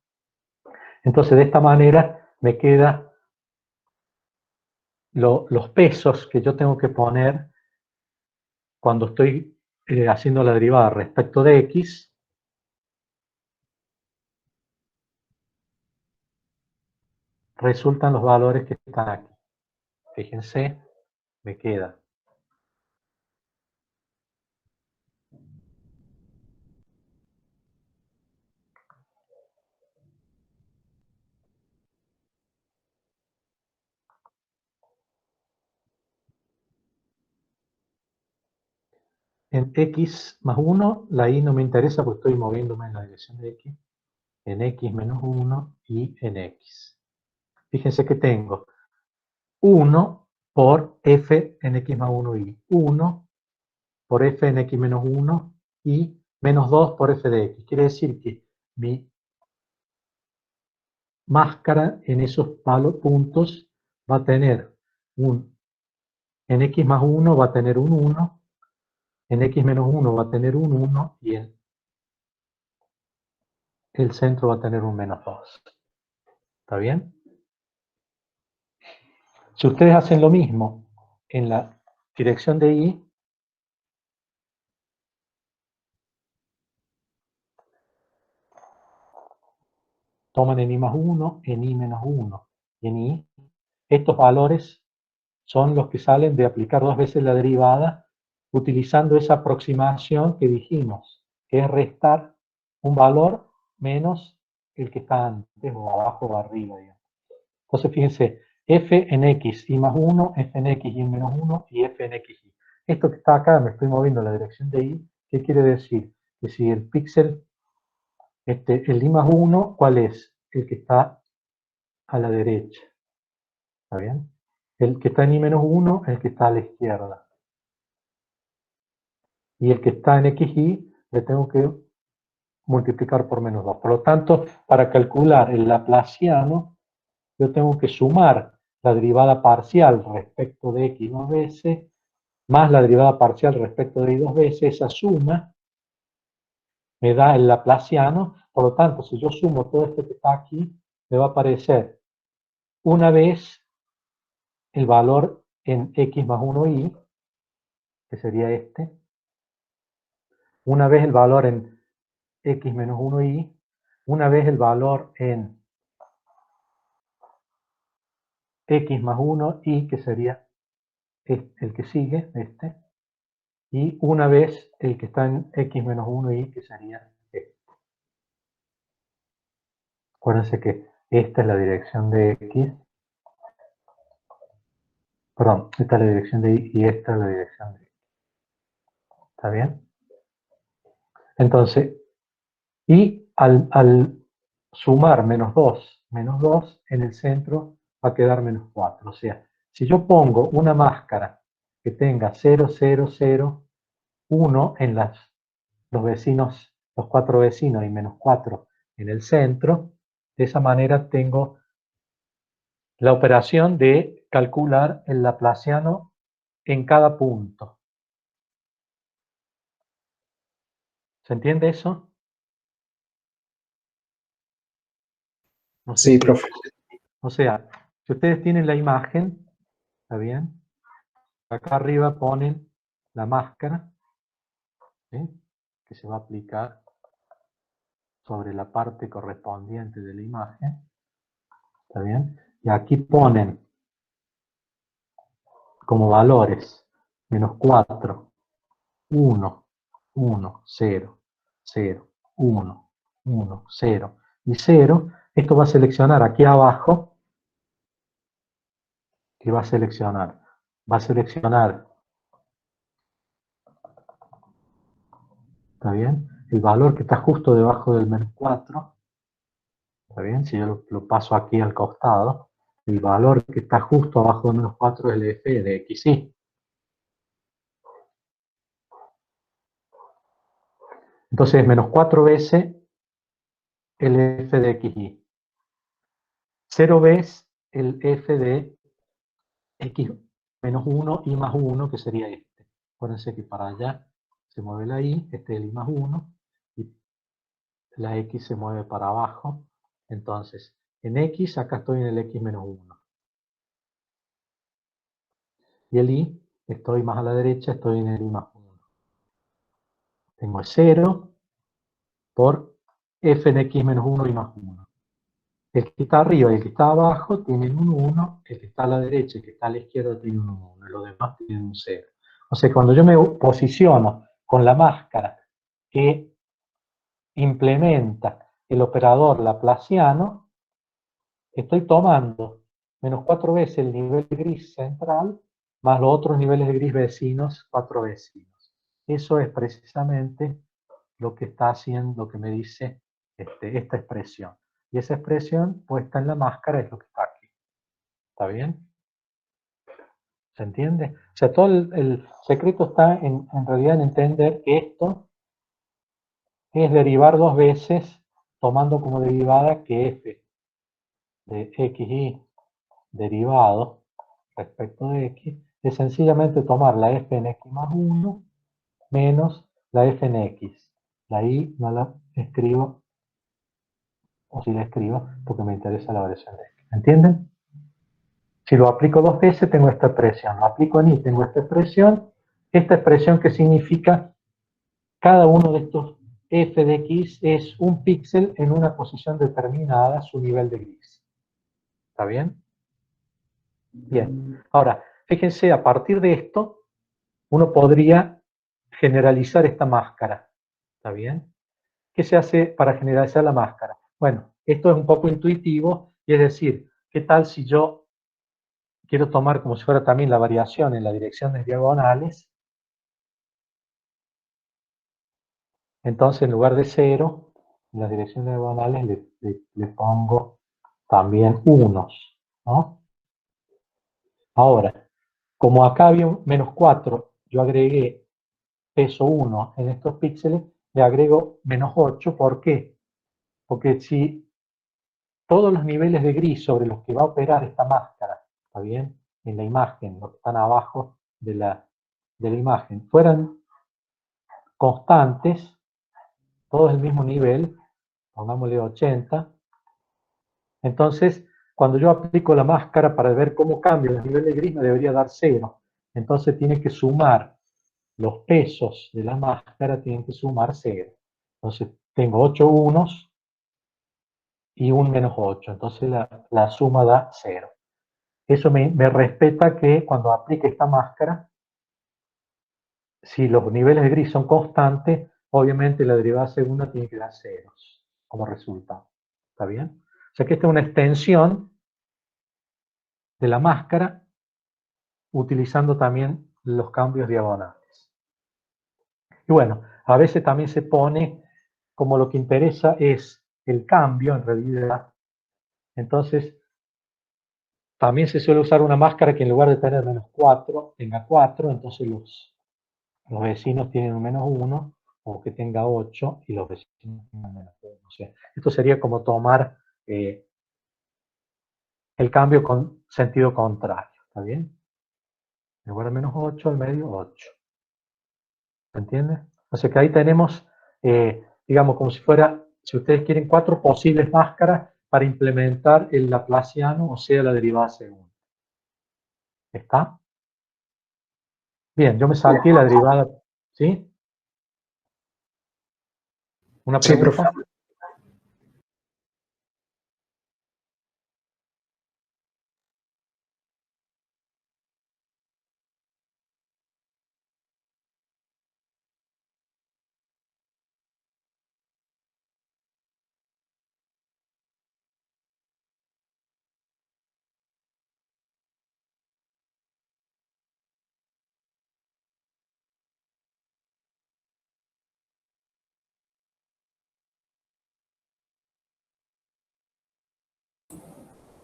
Entonces de esta manera me queda los pesos que yo tengo que poner cuando estoy haciendo la derivada respecto de x, resultan los valores que están aquí. Fíjense, me queda en x más 1, la y no me interesa porque estoy moviéndome en la dirección de x, en x menos 1 y en x. Fíjense que tengo 1 por f en x más 1 y 1 por f en x menos 1 y menos 2 por f de x. Quiere decir que mi máscara en esos puntos va a tener en x más 1 va a tener un 1, en x menos 1 va a tener un 1 y en el centro va a tener un menos 2. ¿Está bien? Si ustedes hacen lo mismo en la dirección de y, toman en i más 1, en i menos 1 y en i, estos valores son los que salen de aplicar 2 veces la derivada utilizando esa aproximación que dijimos, que es restar un valor menos el que está antes o abajo o arriba, digamos. Entonces fíjense, f en x y más 1, f en x y menos 1 y f en x y. Esto que está acá, me estoy moviendo en la dirección de y, ¿qué quiere decir? Que si el píxel, el i más 1, ¿cuál es? El que está a la derecha. ¿Está bien? El que está en i menos 1 es el que está a la izquierda. Y el que está en xy le tengo que multiplicar por menos 2. Por lo tanto, para calcular el laplaciano, yo tengo que sumar la derivada parcial respecto de x 2 veces, más la derivada parcial respecto de y 2 veces. Esa suma me da el laplaciano. Por lo tanto, si yo sumo todo esto que está aquí, me va a aparecer una vez el valor en x más 1y, que sería este, una vez el valor en x menos 1y, una vez el valor en x más 1y, que sería el que sigue, este, y una vez el que está en x menos 1y, que sería este. Acuérdense que esta es la dirección de x, perdón, esta es la dirección de y y esta es la dirección de x. ¿Está bien? Entonces, y al sumar menos 2, en el centro va a quedar menos 4. O sea, si yo pongo una máscara que tenga 0, 0, 0, 1 en los vecinos, los 4 vecinos y menos 4 en el centro, de esa manera tengo la operación de calcular el laplaciano en cada punto. ¿Se entiende eso? No sé Sí, si- profe. O sea, si ustedes tienen la imagen, ¿está bien? Acá arriba ponen la máscara, ¿sí?, que se va a aplicar sobre la parte correspondiente de la imagen. ¿Está bien? Y aquí ponen como valores menos 4, 1, 1, 0, 0, 1, 1, 0 y 0. Esto va a seleccionar aquí abajo, que va a seleccionar ¿está bien?, el valor que está justo debajo del menos 4, ¿está bien? Si yo lo paso aquí al costado, el valor que está justo abajo de menos 4 es el f de xy. Entonces, menos 4 veces el f de xy. 0 veces el f de x menos 1 y más 1, que sería este. Acuérdense que para allá se mueve la y, este es el y más 1, y la x se mueve para abajo. Entonces, en x, acá estoy en el x menos 1. Y el y, estoy más a la derecha, estoy en el y más 1. Tengo 0 por f en x menos 1 y más 1. El que está arriba y el que está abajo tienen un 1, el que está a la derecha y el que está a la izquierda tiene un 1, y los demás tienen un 0. O sea, cuando yo me posiciono con la máscara que implementa el operador laplaciano, estoy tomando menos 4 veces el nivel gris central más los otros niveles de gris vecinos, 4 vecinos. Eso es precisamente lo que está haciendo, lo que me dice esta expresión. Y esa expresión puesta en la máscara es lo que está aquí. ¿Está bien? ¿Se entiende? O sea, todo el secreto está en realidad en entender que esto es derivar dos veces tomando como derivada que f de xy derivado respecto de x es sencillamente tomar la f en x más 1 menos la f en x. La y no la escribo, o si la escribo, porque me interesa la variación de x. ¿Entienden? Si lo aplico dos veces, tengo esta expresión. Lo aplico en y, tengo esta expresión. Esta expresión que significa cada uno de estos f de x es un píxel en una posición determinada, su nivel de gris. ¿Está bien? Bien. Ahora, fíjense, a partir de esto, uno podría generalizar esta máscara. ¿Está bien? ¿Qué se hace para generalizar la máscara? Bueno, esto es un poco intuitivo, y es decir, ¿qué tal si yo quiero tomar como si fuera también la variación en las direcciones diagonales? Entonces, en lugar de 0, en las direcciones diagonales le pongo también unos, ¿no? Ahora, como acá había un menos 4, yo agregué peso 1 en estos píxeles, le agrego menos 8. ¿Por qué? Porque si todos los niveles de gris sobre los que va a operar esta máscara, ¿está bien? En la imagen, los que están abajo de la imagen, fueran constantes, todos del mismo nivel, pongámosle 80, entonces cuando yo aplico la máscara para ver cómo cambia el nivel de gris me debería dar 0. Entonces tiene que sumar los pesos de la máscara, tienen que sumar 0. Entonces tengo 8 unos y un menos 8. Entonces la suma da 0. Eso me respeta que cuando aplique esta máscara, si los niveles de gris son constantes, obviamente la derivada segunda tiene que dar ceros como resultado. ¿Está bien? O sea que esta es una extensión de la máscara utilizando también los cambios diagonales. Y bueno, a veces también se pone como lo que interesa es el cambio en realidad. Entonces, también se suele usar una máscara que en lugar de tener menos 4, tenga 4, entonces los vecinos tienen un menos 1, o que tenga 8 y los vecinos tengan menos 1. O sea, esto sería como tomar el cambio con sentido contrario. ¿Está bien? En lugar de menos 8, al medio 8. ¿Se entiende? O sea que ahí tenemos, digamos, como si fuera, si ustedes quieren, 4 posibles máscaras para implementar el laplaciano, o sea, la derivada segunda. ¿Está? Bien, yo me salté la derivada, ¿sí? ¿Una Sí, profe. pregunta?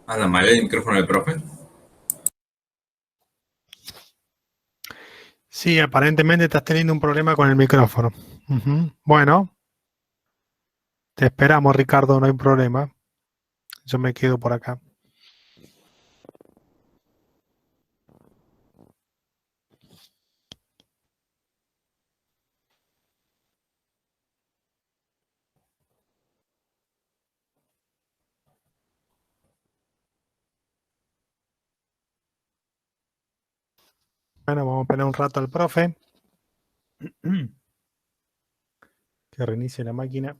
Anda mal el micrófono del profe. Sí, aparentemente estás teniendo un problema con el micrófono. Ujú. Bueno, te esperamos, Ricardo, no hay problema. Yo me quedo por acá. Bueno, vamos a esperar un rato al profe. Que reinicie la máquina.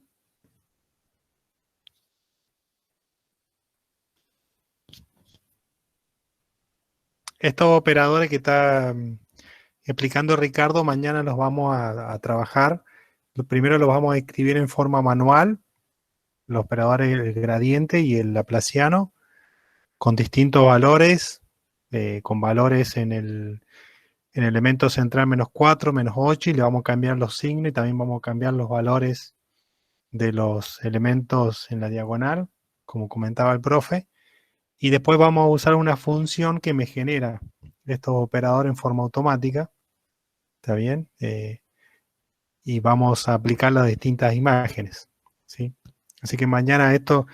estos operadores que está explicando Ricardo, mañana los vamos a trabajar. Primero los vamos a escribir en forma manual, los operadores, el gradiente y el laplaciano, con distintos valores, con valores en el elemento central -4, -8, y le vamos a cambiar los signos y también vamos a cambiar los valores de los elementos en la diagonal, como comentaba el profe. Y después vamos a usar una función que me genera estos operadores en forma automática. ¿Está bien? Y vamos a aplicar las distintas imágenes, ¿sí? Así que mañana esto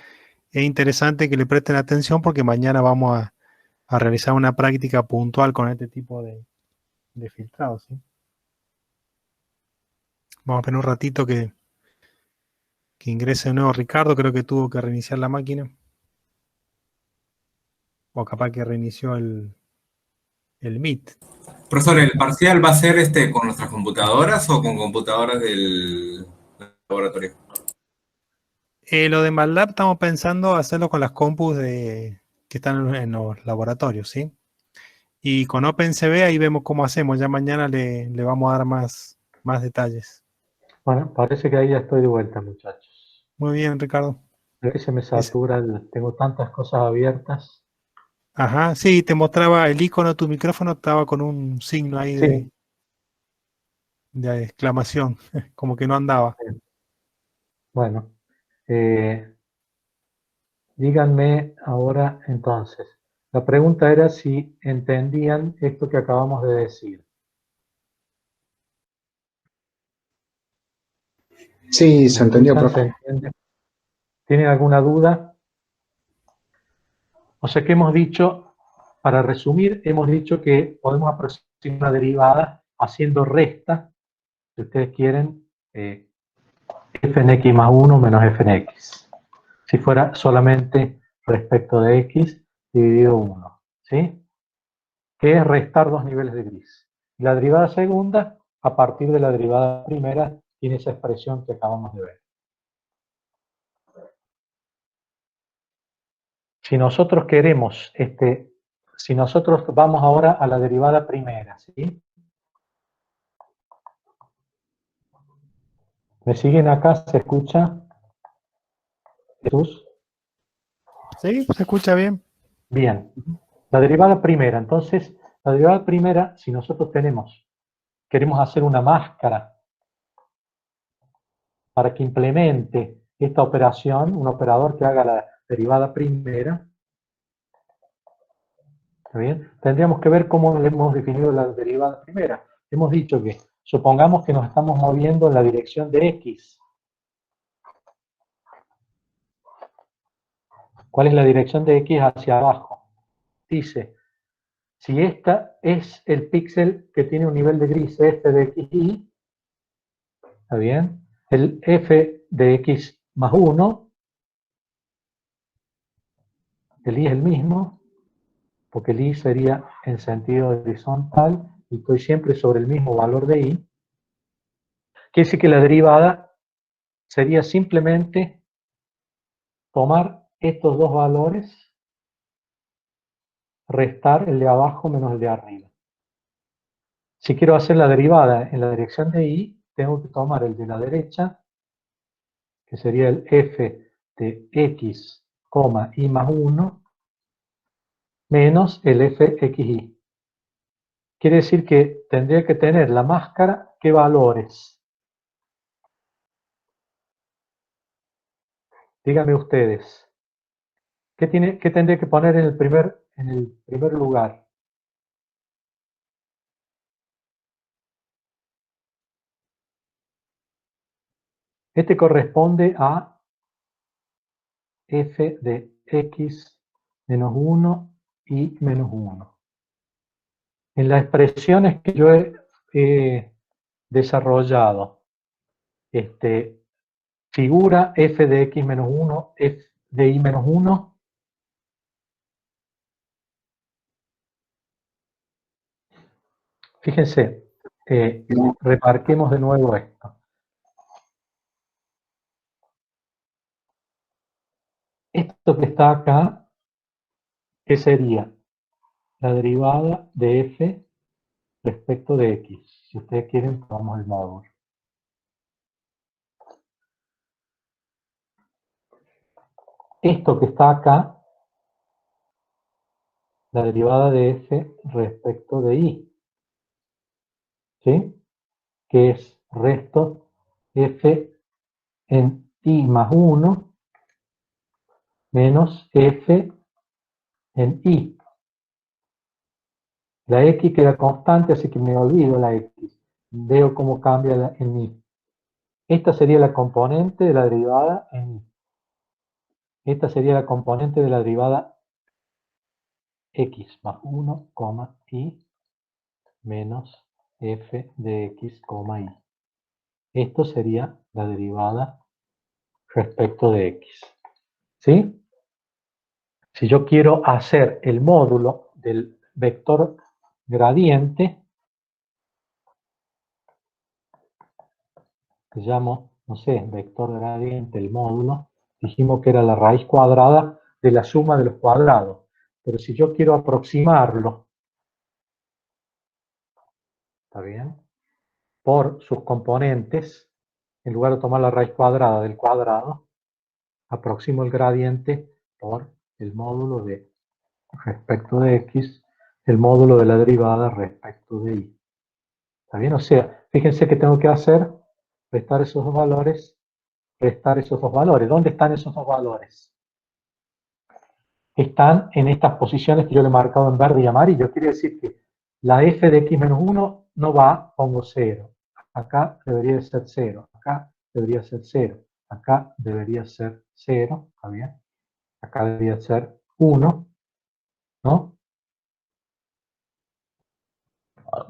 es interesante que le presten atención porque mañana vamos a realizar una práctica puntual con este tipo de filtrado, ¿sí? Vamos a esperar un ratito que ingrese de nuevo Ricardo. Creo que tuvo que reiniciar la máquina. O capaz que reinició el Meet. Profesor, ¿el parcial va a ser con nuestras computadoras o con computadoras del laboratorio? Lo de MATLAB estamos pensando hacerlo con las compus que están en los laboratorios, ¿sí? Y con OpenCV ahí vemos cómo hacemos. Ya mañana le vamos a dar más detalles. Bueno, parece que ahí ya estoy de vuelta, muchachos. Muy bien, Ricardo. Creo que se me satura, tengo tantas cosas abiertas. Ajá, sí, te mostraba el icono de tu micrófono, estaba con un signo ahí Sí. de exclamación, como que no andaba. Bueno, díganme ahora entonces. La pregunta era si entendían esto que acabamos de decir. Sí, se entendió, ¿Se profe. entiende? ¿Tienen alguna duda? O sea que hemos dicho, para resumir, hemos dicho que podemos aproximar una derivada haciendo resta, si ustedes quieren, f en x más 1 menos f en x. Si fuera solamente respecto de x dividido 1, ¿sí? Que es restar dos niveles de gris. La derivada segunda, a partir de la derivada primera, tiene esa expresión que acabamos de ver. Si nosotros queremos, si nosotros vamos ahora a la derivada primera, ¿sí? ¿Me siguen acá? ¿Se escucha? ¿Jesús? ¿Sí? ¿Se escucha bien? Bien. La derivada primera. Entonces, la derivada primera, si nosotros queremos hacer una máscara para que implemente esta operación, un operador que haga la derivada primera, ¿está bien? Tendríamos que ver cómo hemos definido la derivada primera. Hemos dicho que, supongamos que nos estamos moviendo en la dirección de x. ¿Cuál es la dirección de x hacia abajo? Dice, si esta es el píxel que tiene un nivel de gris f de xy, ¿está bien? El f de x más 1, el y es el mismo, porque el y sería en sentido horizontal, y estoy siempre sobre el mismo valor de y. Quiere decir que la derivada sería simplemente tomar estos dos valores, restar el de abajo menos el de arriba. Si quiero hacer la derivada en la dirección de y, tengo que tomar el de la derecha, que sería el f de x, y más 1, menos el fxy. Quiere decir que tendría que tener la máscara, ¿qué valores? Díganme ustedes. ¿Qué tendría que poner en el primer lugar? Este corresponde a f de x menos 1 y menos 1. En las expresiones que yo he desarrollado, figura f de x menos 1, f de y menos 1. Fíjense, remarquemos de nuevo esto. Esto que está acá, ¿qué sería? la derivada de f respecto de x. Si ustedes quieren, tomamos el módulo. Esto que está acá, la derivada de f respecto de y, ¿sí? Que es resto f en y más 1 menos f en y. La x queda constante, así que me olvido la x. Veo cómo cambia en y. Esta sería la componente de la derivada en y. Esta sería la componente de la derivada x más 1, y menos f de x, y. Esto sería la derivada respecto de x. ¿Sí? Si yo quiero hacer el módulo del vector gradiente, que llamo, no sé, vector gradiente, el módulo, dijimos que era la raíz cuadrada de la suma de los cuadrados. Pero si yo quiero aproximarlo, ¿está bien? Por sus componentes, en lugar de tomar la raíz cuadrada del cuadrado, aproximo el gradiente por el módulo de respecto de x, el módulo de la derivada respecto de y. ¿Está bien? O sea, fíjense que tengo que hacer, restar esos dos valores, restar esos dos valores. ¿Dónde están esos dos valores? Están en estas posiciones que yo le he marcado en verde y amarillo. Quiere decir que la f de x menos 1 no va, pongo 0. Acá debería ser 0. Acá debería ser 0. Acá debería ser 0. ¿Está bien? Acá debería ser 1. ¿No?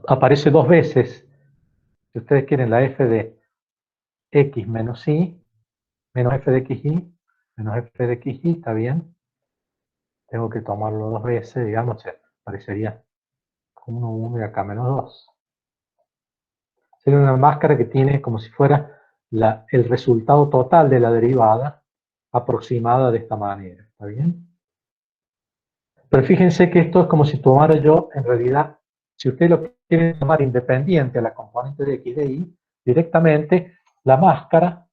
Aparece dos veces. Si ustedes quieren la f de x menos y, menos f de xy, menos f de xy, ¿está bien? Tengo que tomarlo dos veces, digamos, aparecería 1, 1 y acá menos 2. Sería una máscara que tiene como si fuera el resultado total de la derivada aproximada de esta manera. ¿Está bien? Pero fíjense que esto es como si tomara yo, en realidad, si ustedes lo quieren tomar independiente a la componente de x de y, directamente la máscara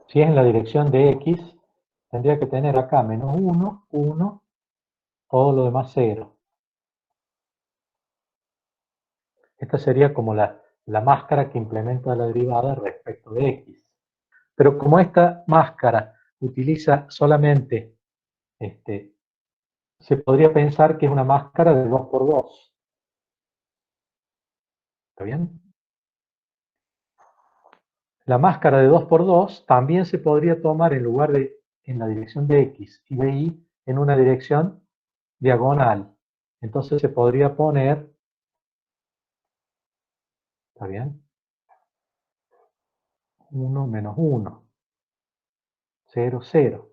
si es en la dirección de x, tendría que tener acá menos 1, 1, todo lo demás 0. Esta sería como la máscara que implementa la derivada respecto de x. Pero como esta máscara utiliza solamente, se podría pensar que es una máscara de 2 por 2. ¿Está bien? La máscara de 2 por 2 también se podría tomar en lugar de en la dirección de x y de y en una dirección diagonal. Entonces se podría poner, ¿está bien? 1 menos 1, 0, 0.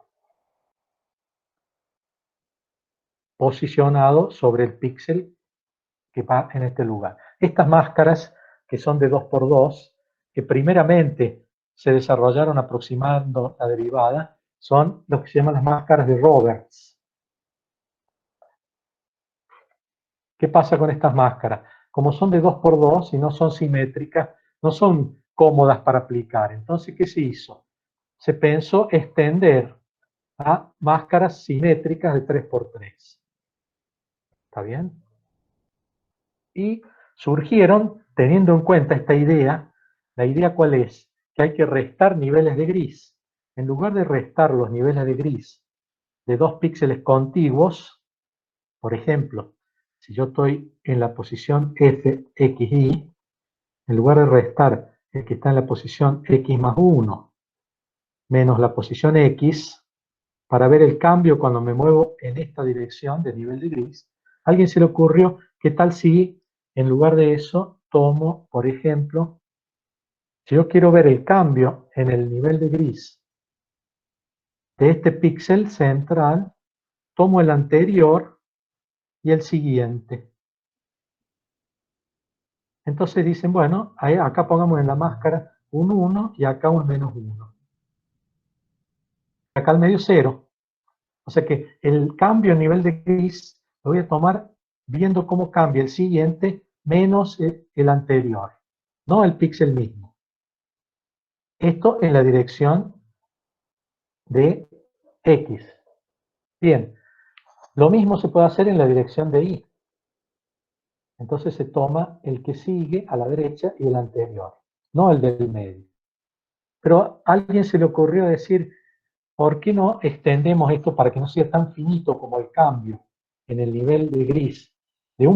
Posicionado sobre el píxel que va en este lugar. Estas máscaras, que son de 2 por 2, que primeramente se desarrollaron aproximando la derivada, son lo que se llaman las máscaras de Roberts. ¿Qué pasa con estas máscaras? Como son de 2 por 2 y no son simétricas, no son cómodas para aplicar. Entonces, ¿qué se hizo? Se pensó extender a máscaras simétricas de 3 por 3. ¿Está bien? Y surgieron, teniendo en cuenta esta idea, ¿la idea cuál es? Que hay que restar niveles de gris. En lugar de restar los niveles de gris de dos píxeles contiguos, por ejemplo, si yo estoy en la posición f, x, y, en lugar de restar el que está en la posición x más 1 menos la posición x, para ver el cambio cuando me muevo en esta dirección de nivel de gris, a alguien se le ocurrió, ¿qué tal si en lugar de eso tomo, por ejemplo, si yo quiero ver el cambio en el nivel de gris de este píxel central, tomo el anterior y el siguiente. Entonces dicen, bueno, acá pongamos en la máscara un 1 y acá un menos 1. Acá al medio 0. O sea que el cambio a nivel de gris lo voy a tomar viendo cómo cambia el siguiente menos el anterior, no el píxel mismo. Esto en la dirección de X. Bien, lo mismo se puede hacer en la dirección de Y. Entonces se toma el que sigue a la derecha y el anterior, no el del medio. Pero a alguien se le ocurrió decir, ¿por qué no extendemos esto para que no sea tan finito como el cambio en el nivel de gris de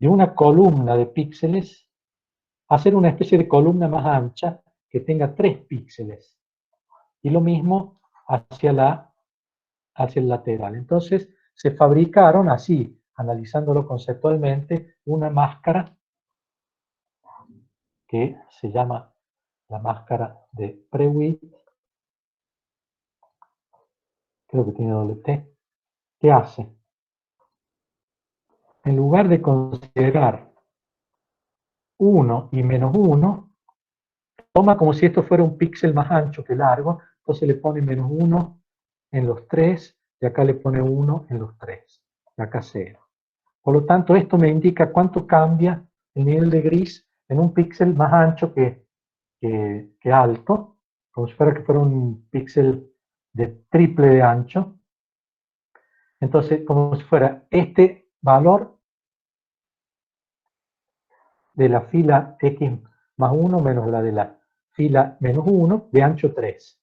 una columna de píxeles, hacer una especie de columna más ancha que tenga 3 píxeles? Y lo mismo hacia el lateral. Entonces se fabricaron así, analizándolo conceptualmente, una máscara que se llama la máscara de Prewitt, creo que tiene doble T. ¿Qué hace? En lugar de considerar 1 y menos 1, toma como si esto fuera un píxel más ancho que largo, entonces le pone menos 1 en los 3, y acá le pone 1 en los 3, y acá 0. Por lo tanto, esto me indica cuánto cambia el nivel de gris en un píxel más ancho que alto, como si fuera un píxel de triple de ancho. Entonces, como si fuera este valor de la fila X más 1 menos la de la fila menos 1 de ancho 3.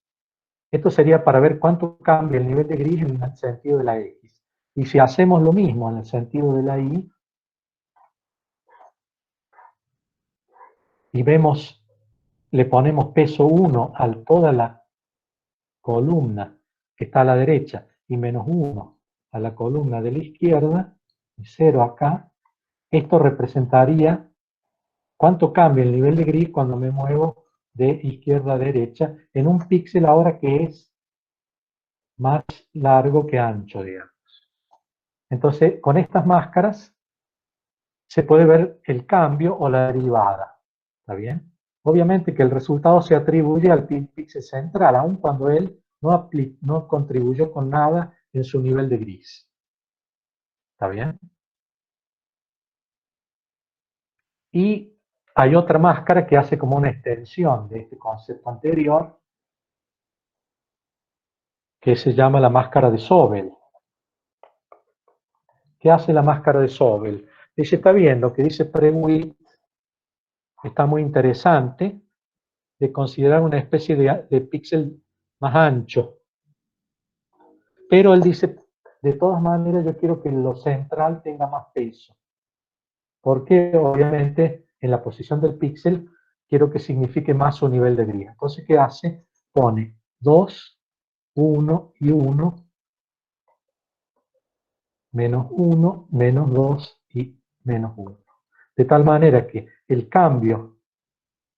Esto sería para ver cuánto cambia el nivel de gris en el sentido de la X. Y si hacemos lo mismo en el sentido de la Y, y vemos, le ponemos peso 1 a toda la columna que está a la derecha y menos 1 a la columna de la izquierda, y 0 acá, esto representaría cuánto cambia el nivel de gris cuando me muevo de izquierda a derecha en un píxel ahora que es más largo que ancho, digamos. Entonces, con estas máscaras se puede ver el cambio o la derivada. ¿Está bien? Obviamente que el resultado se atribuye al píxel central, aun cuando él no contribuyó con nada en su nivel de gris. ¿Está bien? Y hay otra máscara que hace como una extensión de este concepto anterior, que se llama la máscara de Sobel. ¿Qué hace la máscara de Sobel? Dice, está bien, lo que dice Prewitt está muy interesante, de considerar una especie de píxel más ancho. Pero él dice, de todas maneras yo quiero que lo central tenga más peso. Porque obviamente en la posición del píxel quiero que signifique más su nivel de gris. Entonces, ¿qué hace? Pone 2, 1 y 1, menos 1, menos 2 y menos 1. De tal manera que el cambio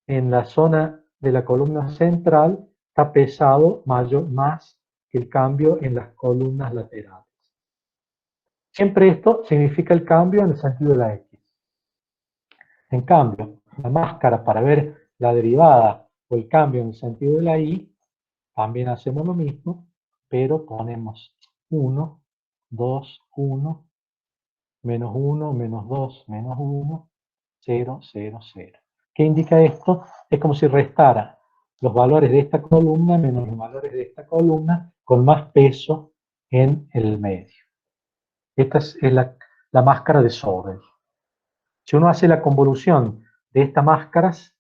en la zona de la columna central está pesado más que el cambio en las columnas laterales. Siempre esto significa el cambio en el sentido de la X. En cambio, la máscara para ver la derivada o el cambio en el sentido de la Y, también hacemos lo mismo, pero ponemos 1, 2, 1, menos 1, menos 2, menos 1, 0, 0, 0. ¿Qué indica esto? Es como si restara los valores de esta columna menos los valores de esta columna con más peso en el medio. Esta es la máscara de Sobel. Si uno hace la convolución de estas máscaras,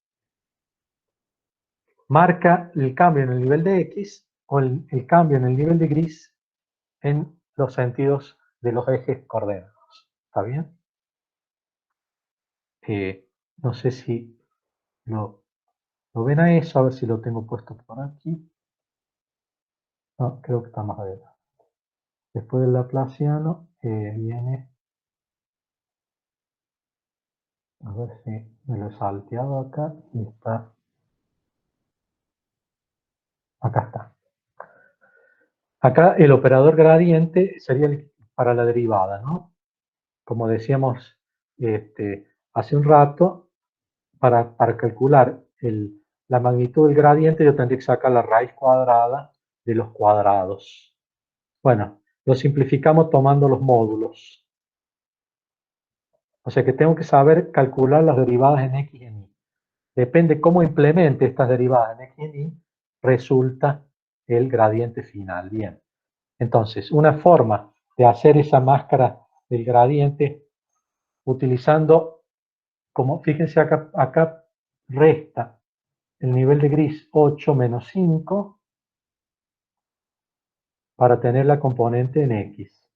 marca el cambio en el nivel de X o el cambio en el nivel de gris en los sentidos de los ejes coordenados. ¿Está bien? No sé si lo ven a eso, a ver si lo tengo puesto por aquí. No, creo que está más adelante. Después del laplaciano viene, a ver si me lo he salteado acá y está, acá está. Acá el operador gradiente sería para la derivada, ¿no? Como decíamos hace un rato, para calcular la magnitud del gradiente yo tendría que sacar la raíz cuadrada de los cuadrados. Bueno, lo simplificamos tomando los módulos. O sea que tengo que saber calcular las derivadas en x y en y. Depende cómo implemente estas derivadas en x y en y, resulta el gradiente final. Bien. Entonces, una forma de hacer esa máscara del gradiente utilizando, como fíjense acá resta el nivel de gris 8 menos 5 para tener la componente en x.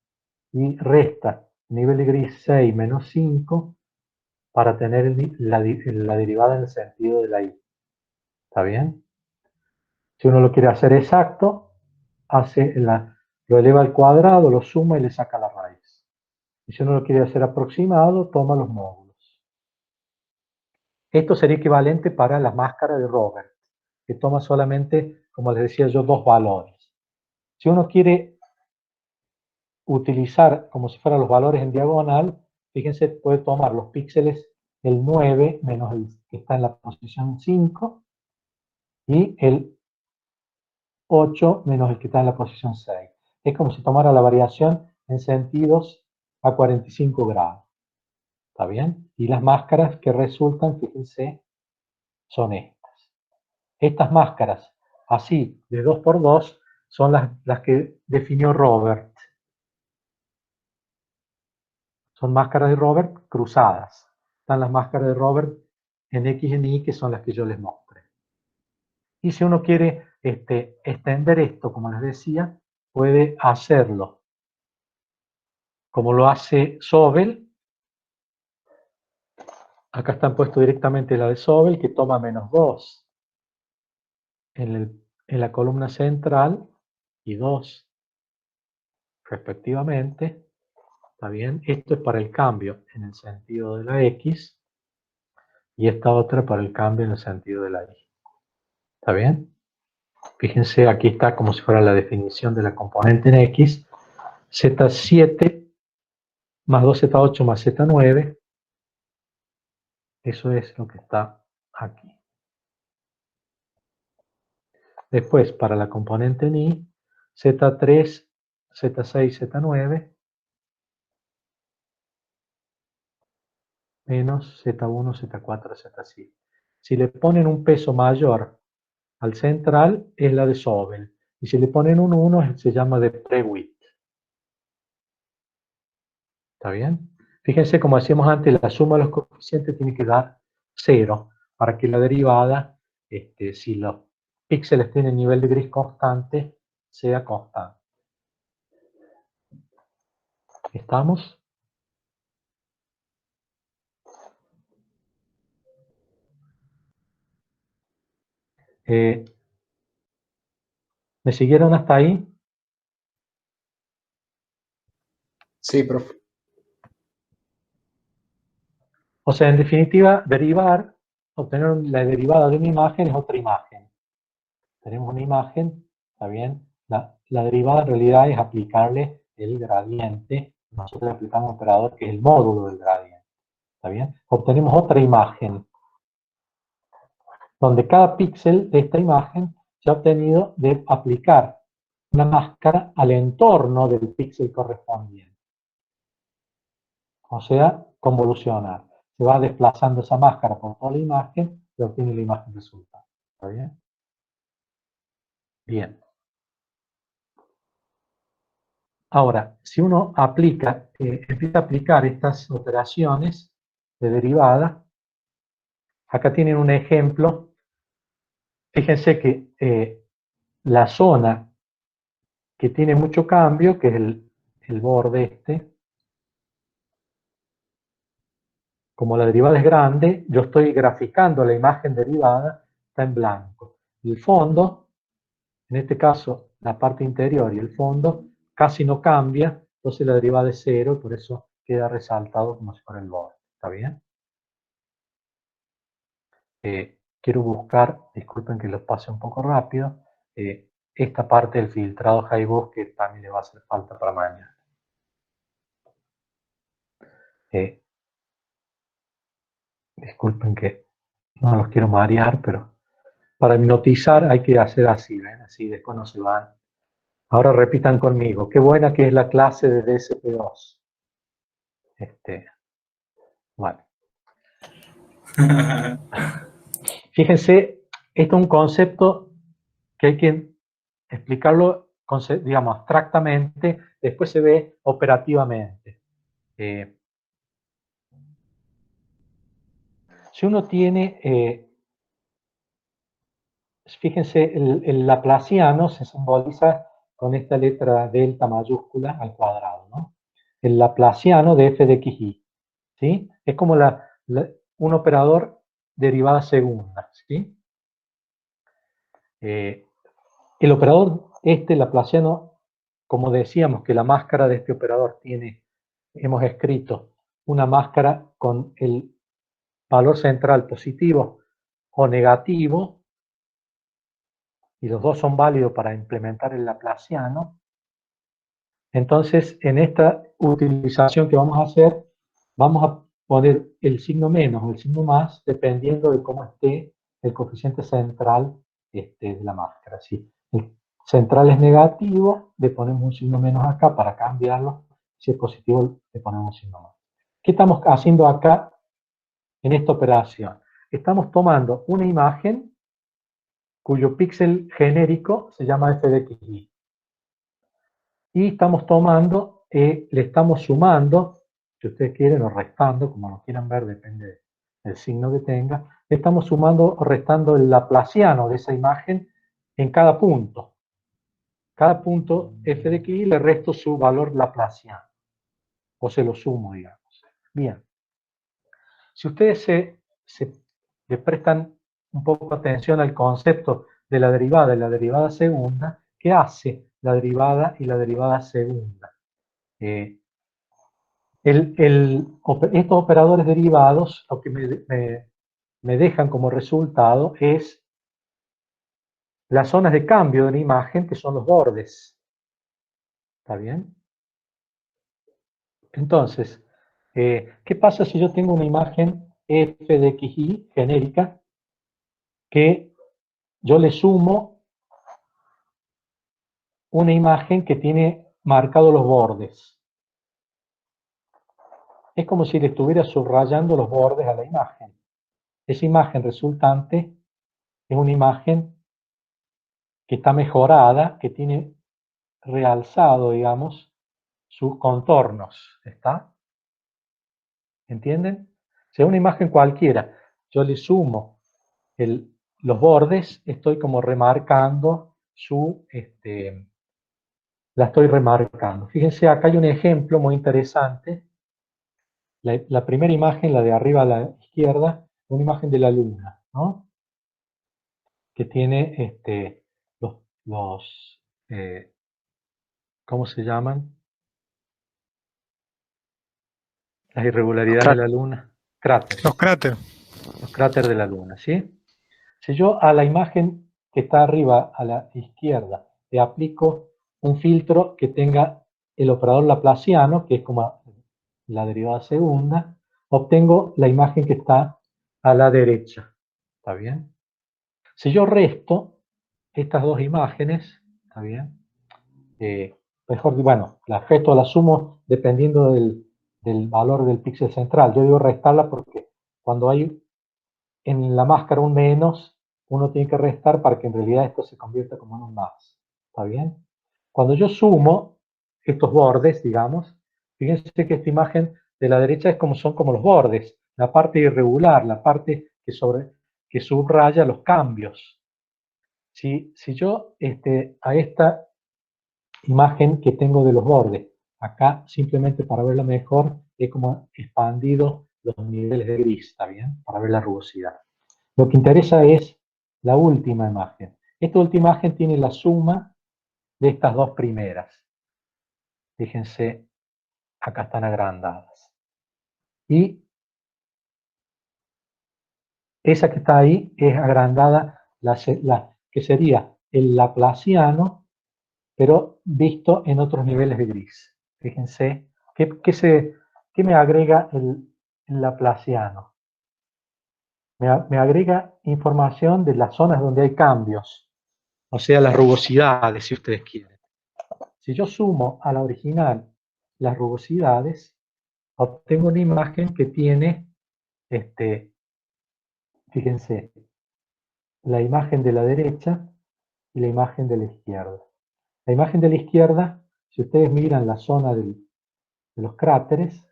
Y resta el nivel de gris 6 menos 5 para tener la derivada en el sentido de la y. ¿Está bien? Si uno lo quiere hacer exacto, lo eleva al cuadrado, lo suma y le saca la raíz. Y si uno lo quiere hacer aproximado, toma los módulos. Esto sería equivalente para la máscara de Robert, que toma solamente, como les decía yo, dos valores. Si uno quiere utilizar como si fueran los valores en diagonal, fíjense, puede tomar los píxeles el 9 menos el que está en la posición 5 y el 8 menos el que está en la posición 6. Es como si tomara la variación en sentidos a 45 grados. ¿Está bien? Y las máscaras que resultan, fíjense, son estas. Estas máscaras, así, de 2 por 2, son las que definió Robert. Son máscaras de Robert cruzadas. Están las máscaras de Robert en X y en Y, que son las que yo les mostré. Y si uno quiere extender esto, como les decía, puede hacerlo como lo hace Sobel. Acá están puestos directamente la de Sobel, que toma menos 2 en la columna central y 2 respectivamente. ¿Está bien? Esto es para el cambio en el sentido de la X y esta otra para el cambio en el sentido de la Y. ¿Está bien? Fíjense, aquí está como si fuera la definición de la componente en X. Z7 más 2Z8 más Z9. Eso es lo que está aquí. Después, para la componente en Y, Z3, Z6, Z9 menos Z1, Z4, Z7. Si le ponen un peso mayor al central, es la de Sobel. Y si le ponen un 1, se llama de Prewitt. ¿Está bien? Fíjense, como hacíamos antes, la suma de los coeficientes tiene que dar 0 para que la derivada, si los píxeles tienen nivel de gris constante, sea constante. ¿Estamos? ¿Me siguieron hasta ahí? Sí, profe. O sea, en definitiva, obtener la derivada de una imagen es otra imagen. Tenemos una imagen, ¿está bien? La derivada en realidad es aplicarle el gradiente. Nosotros le aplicamos un operador que es el módulo del gradiente. ¿Está bien? Obtenemos otra imagen, donde cada píxel de esta imagen se ha obtenido de aplicar una máscara al entorno del píxel correspondiente. O sea, convolucionar. Se va desplazando esa máscara por toda la imagen y obtiene la imagen resultante. ¿Está bien? Bien. Ahora, si uno empieza a aplicar estas operaciones de derivada, acá tienen un ejemplo. Fíjense que la zona que tiene mucho cambio, que es el borde como la derivada es grande, yo estoy graficando la imagen derivada, está en blanco. El fondo, en este caso la parte interior y el fondo, casi no cambia, entonces la derivada es 0, por eso queda resaltado como si fuera el borde. ¿Está bien? Quiero buscar, disculpen que los pase un poco rápido, esta parte del filtrado Haibos que también le va a hacer falta para mañana. Disculpen que no los quiero marear, pero para hipnotizar hay que hacer así, ¿ven? Así después no se van Ahora repitan conmigo. Qué buena que es la clase de DSP2. Bueno. Fíjense, esto es un concepto que hay que explicarlo, digamos, abstractamente, después se ve operativamente. Si uno tiene, fíjense, el laplaciano se simboliza con esta letra delta mayúscula al cuadrado, ¿no? El laplaciano de f de xy, ¿sí? Es como un operador derivada segunda, ¿sí? El operador laplaciano, como decíamos que la máscara de este operador tiene, hemos escrito, una máscara con el valor central positivo o negativo, y los dos son válidos para implementar el laplaciano. Entonces, en esta utilización que vamos a hacer, vamos a poner el signo menos o el signo más, dependiendo de cómo esté el coeficiente central de la máscara. Si el central es negativo, le ponemos un signo menos acá para cambiarlo. Si es positivo, le ponemos un signo más. ¿Qué estamos haciendo acá en esta operación? Estamos tomando una imagen cuyo píxel genérico se llama f de xy. Y estamos tomando, le estamos sumando, si ustedes quieren, o restando, como lo quieran ver, depende del signo que tenga, le estamos sumando o restando el laplaciano de esa imagen en cada punto. Cada punto f de xy le resto su valor laplaciano, o se lo sumo, digamos. Bien. Si ustedes le prestan un poco atención al concepto de la derivada y la derivada segunda, ¿qué hace la derivada y la derivada segunda? Estos operadores derivados, lo que me dejan como resultado es las zonas de cambio de la imagen, que son los bordes. ¿Está bien? Entonces, ¿qué pasa si yo tengo una imagen f de xy genérica que yo le sumo una imagen que tiene marcados los bordes? Es como si le estuviera subrayando los bordes a la imagen. Esa imagen resultante es una imagen que está mejorada, que tiene realzado, digamos, sus contornos. ¿Está? ¿Entienden? Si a una imagen cualquiera yo le sumo los bordes, estoy como remarcando la estoy remarcando. Fíjense, acá hay un ejemplo muy interesante. La primera imagen, la de arriba a la izquierda, una imagen de la luna, ¿no? Que tiene ¿cómo se llaman? Las irregularidades de la luna. Cráteres. Los cráteres. Los cráteres de la luna, ¿sí? Si yo a la imagen que está arriba a la izquierda le aplico un filtro que tenga el operador laplaciano, que es como la derivada segunda, obtengo la imagen que está a la derecha. ¿Está bien? Si yo resto estas dos imágenes, ¿está bien? Mejor, bueno, las resto o las sumo dependiendo del valor del píxel central. Yo digo restarla porque cuando hay en la máscara un menos, uno tiene que restar para que en realidad esto se convierta como en un más. ¿Está bien? Cuando yo sumo estos bordes, digamos, fíjense que esta imagen de la derecha son como los bordes, la parte irregular, la parte que subraya los cambios. Si yo a esta imagen que tengo de los bordes, acá simplemente para verla mejor, he como expandido los niveles de gris, ¿está bien? Para ver la rugosidad. Lo que interesa es la última imagen. Esta última imagen tiene la suma de estas dos primeras. Fíjense, acá están agrandadas. Y esa que está ahí es agrandada, que sería el laplaciano, pero visto en otros niveles de gris. Fíjense, ¿qué me agrega el laplaciano? Me agrega información de las zonas donde hay cambios, o sea, las rugosidades, si ustedes quieren. si yo sumo a la original las rugosidades, obtengo una imagen que tiene, fíjense, la imagen de la derecha y la imagen de la izquierda. La imagen de la izquierda, si ustedes miran la zona de los cráteres,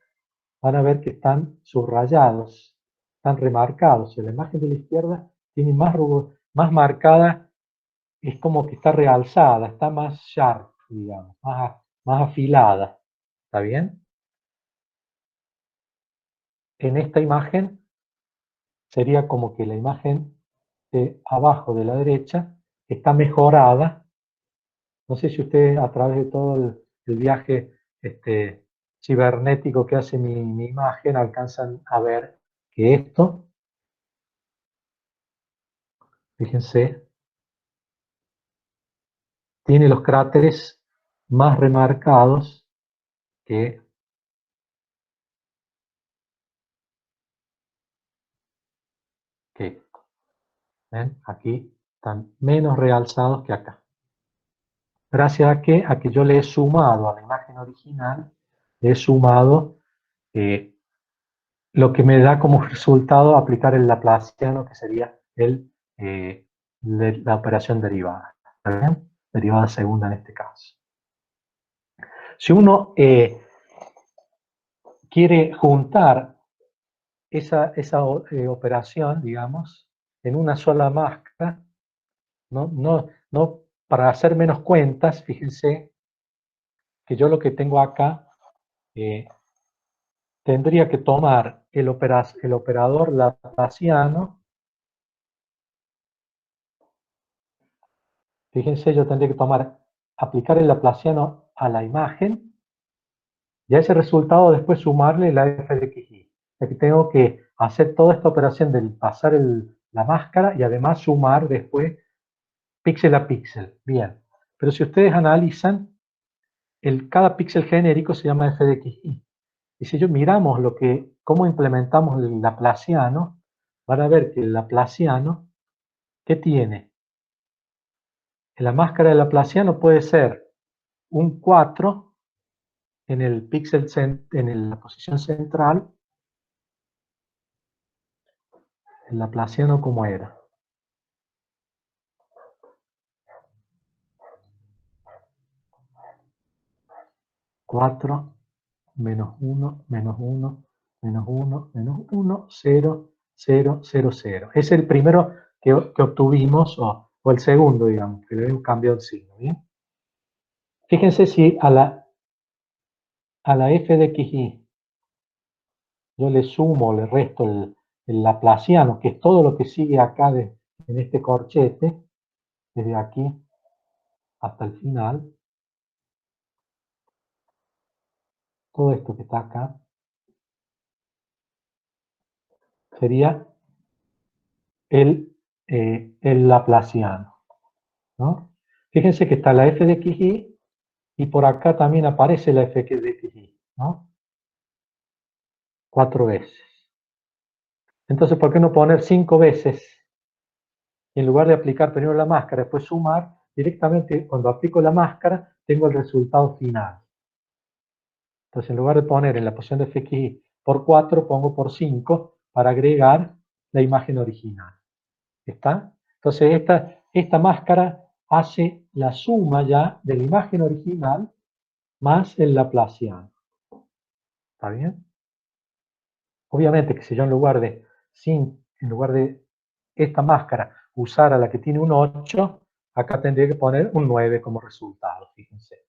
van a ver que están subrayados, están remarcados. La imagen de la izquierda tiene más marcada, es como que está realzada, está más sharp, digamos, más afilada. ¿Está bien? En esta imagen sería como que la imagen de abajo de la derecha está mejorada. No sé si ustedes a través de todo el viaje cibernético que hace mi imagen alcanzan a ver que esto, fíjense, tiene los cráteres más remarcados que esto. ¿Ven? Aquí están menos realzados que acá. Gracias a que yo le he sumado a la imagen original, le he sumado lo que me da como resultado aplicar el laplaciano, que sería la operación derivada. ¿Está bien? Derivada segunda en este caso. Si uno quiere juntar esa operación, digamos, en una sola máscara, no para hacer menos cuentas, fíjense que yo lo que tengo acá, tendría que tomar el operador laplaciano. Fíjense, yo tendría que aplicar el laplaciano a la imagen y a ese resultado después sumarle la f de xy. Aquí tengo que hacer toda esta operación de pasar la máscara y además sumar después píxel a píxel. Bien, pero si ustedes analizan, cada píxel genérico se llama f de xy. Y si miramos cómo implementamos el laplaciano, van a ver que el laplaciano, ¿qué tiene? En la máscara del laplaciano puede ser un 4 en el píxel en la posición central. El laplaciano, ¿cómo era? Cuatro menos 1, menos 1, menos 1, menos 1, 0, 0, 0, 0. Es el primero que obtuvimos, o el segundo, digamos, que le doy un cambio de signo. ¿Bien? Fíjense si a la f de xy yo le sumo, le resto el laplaciano, que es todo lo que sigue acá en este corchete, desde aquí hasta el final, todo esto que está acá, sería el laplaciano, ¿no? Fíjense que está la f de xy y por acá también aparece la f de xy, ¿no? 4 veces. Entonces, ¿por qué no poner 5 veces? Y en lugar de aplicar primero la máscara, después sumar, directamente cuando aplico la máscara, tengo el resultado final. Entonces, en lugar de poner en la posición de fxy por 4, pongo por 5 para agregar la imagen original. ¿Está? Entonces, esta máscara hace la suma ya de la imagen original más el laplaciano. ¿Está bien? Obviamente que si yo en lugar de esta máscara usara la que tiene un 8, acá tendría que poner un 9 como resultado, fíjense.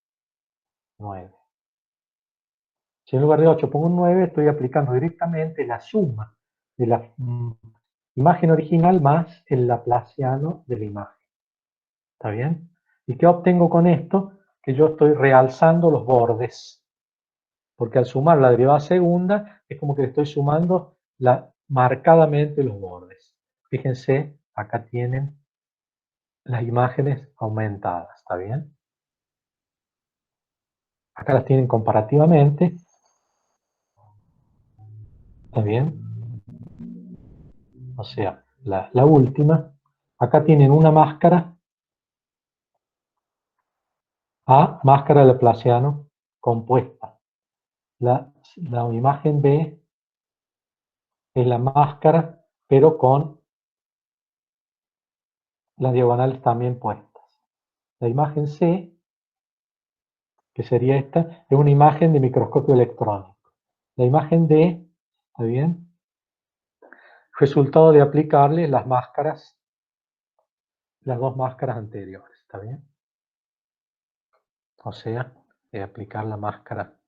9. Si en lugar de 8 pongo un 9, estoy aplicando directamente la suma de la imagen original más el laplaciano de la imagen. ¿Está bien? ¿Y qué obtengo con esto? Que yo estoy realzando los bordes. Porque al sumar la derivada segunda, es como que estoy sumando marcadamente los bordes. Fíjense, acá tienen las imágenes aumentadas. ¿Está bien? Acá las tienen comparativamente. ¿Está bien? O sea, la última. Acá tienen una máscara a máscara de Laplaciano compuesta. La imagen B es la máscara, pero con las diagonales también puestas. La imagen C, que sería esta, es una imagen de microscopio electrónico. La imagen D, ¿está bien? Resultado de aplicarle las máscaras, las dos máscaras anteriores, ¿está bien? O sea, de aplicar la máscara,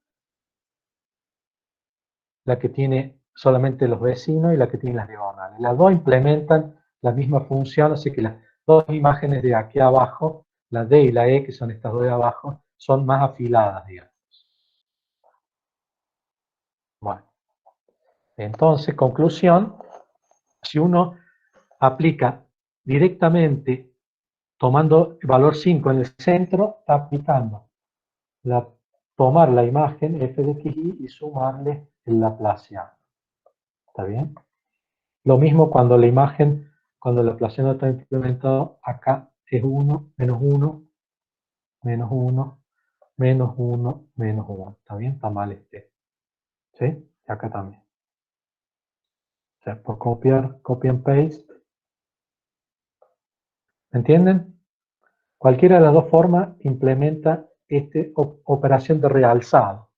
la que tiene solamente los vecinos y la que tiene las diagonales. Las dos implementan la misma función, así que las dos imágenes de aquí abajo, la D y la E, que son estas dos de abajo, son más afiladas, digamos. Bueno, entonces, conclusión, si uno aplica directamente, tomando el valor 5 en el centro, está aplicando tomar la imagen f de xy y sumarle el Laplaciano. ¿Está bien? Lo mismo cuando la imagen, cuando el Laplaciano está implementado, acá es 1, menos 1, menos 1, menos 1, menos 1. ¿Está bien? Está mal este. ¿Sí? Y acá también. O sea, por copiar, copy and paste. ¿Entienden? Cualquiera de las dos formas implementa esta operación de realzado.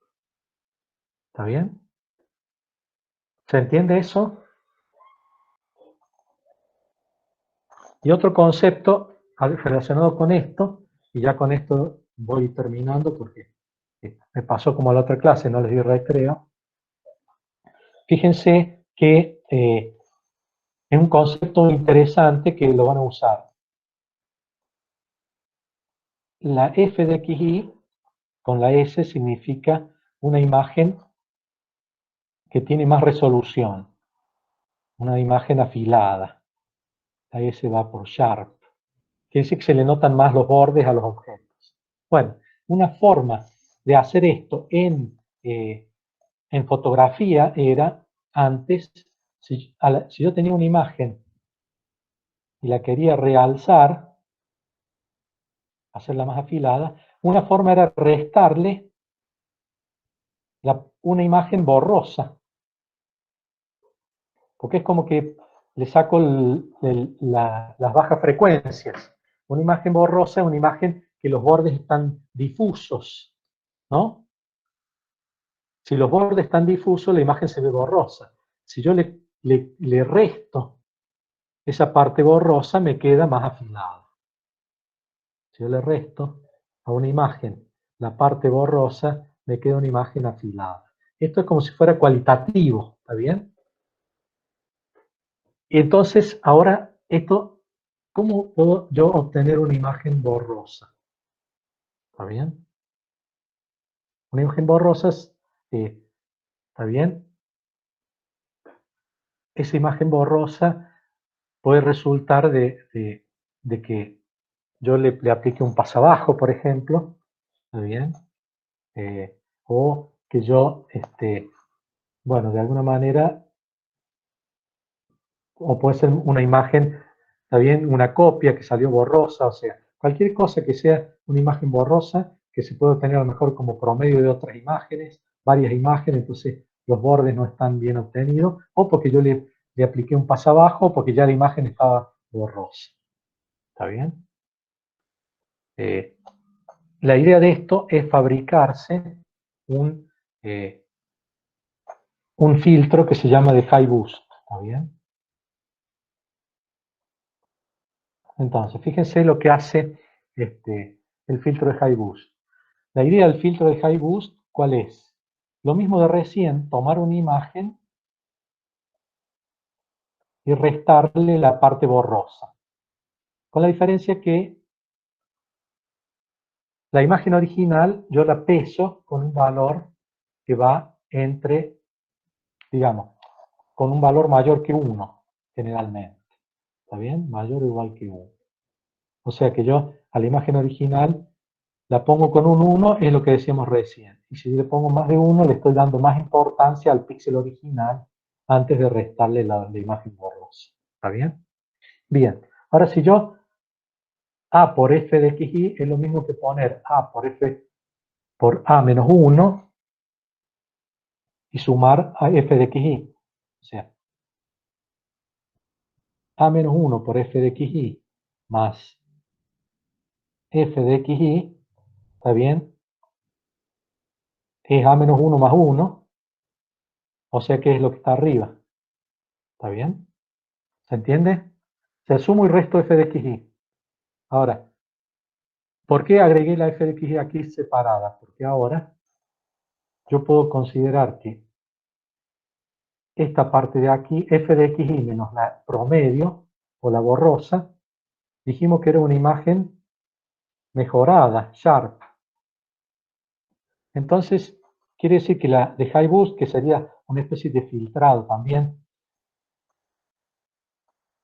¿Está bien? ¿Se entiende eso? Y otro concepto relacionado con esto, y ya con esto voy terminando porque me pasó como a la otra clase, no les di recreo. Fíjense que es un concepto interesante que lo van a usar. La f de xy con la s significa una imagen que tiene más resolución, una imagen afilada. La s va por sharp. Quiere decir que se le notan más los bordes a los objetos. Bueno, una forma de hacer esto en fotografía era antes, si yo tenía una imagen y la quería realzar, hacerla más afilada, una forma era restarle una imagen borrosa. Porque es como que le saco las bajas frecuencias. Una imagen borrosa es una imagen que los bordes están difusos, ¿no? Si los bordes están difusos, la imagen se ve borrosa. Si yo le resto esa parte borrosa, me queda más afilada. Si yo le resto a una imagen la parte borrosa, me queda una imagen afilada. Esto es como si fuera cualitativo, ¿está bien? Y entonces, ahora, ¿cómo puedo yo obtener una imagen borrosa? ¿Está bien? Una imagen borrosa ¿está bien? Esa imagen borrosa puede resultar de que yo le aplique un pasabajo, por ejemplo, ¿está bien? O que yo, bueno, de alguna manera, o puede ser una imagen, ¿está bien? Una copia que salió borrosa, o sea, cualquier cosa que sea una imagen borrosa, que se puede obtener a lo mejor como promedio de otras imágenes, varias imágenes, entonces los bordes no están bien obtenidos, o porque yo le apliqué un pasabajo, porque ya la imagen estaba borrosa. ¿Está bien? La idea de esto es fabricarse un filtro que se llama de high boost. ¿Está bien? Entonces, fíjense lo que hace el filtro de high boost. La idea del filtro de high boost, ¿cuál es? Lo mismo de recién, tomar una imagen y restarle la parte borrosa. Con la diferencia que la imagen original yo la peso con un valor que va entre, digamos, con un valor mayor que 1, generalmente. ¿Está bien? Mayor o igual que 1. O sea que yo a la imagen original la pongo con un 1, es lo que decíamos recién. Y si le pongo más de 1, le estoy dando más importancia al píxel original antes de restarle la imagen borrosa. ¿Está bien? Bien. Ahora si yo A por f de xy es lo mismo que poner A por f por A menos 1 y sumar a f de xy. O sea, A menos 1 por f de xy más f de xy, ¿está bien? Es A menos 1 más 1, o sea que es lo que está arriba. ¿Está bien? ¿Se entiende? Se sumo y resto f de xy. Ahora, ¿por qué agregué la f de xy aquí separada? Porque ahora yo puedo considerar que esta parte de aquí, f de xy menos la promedio o la borrosa, dijimos que era una imagen mejorada, sharp. Entonces, quiere decir que la de high boost, que sería una especie de filtrado también,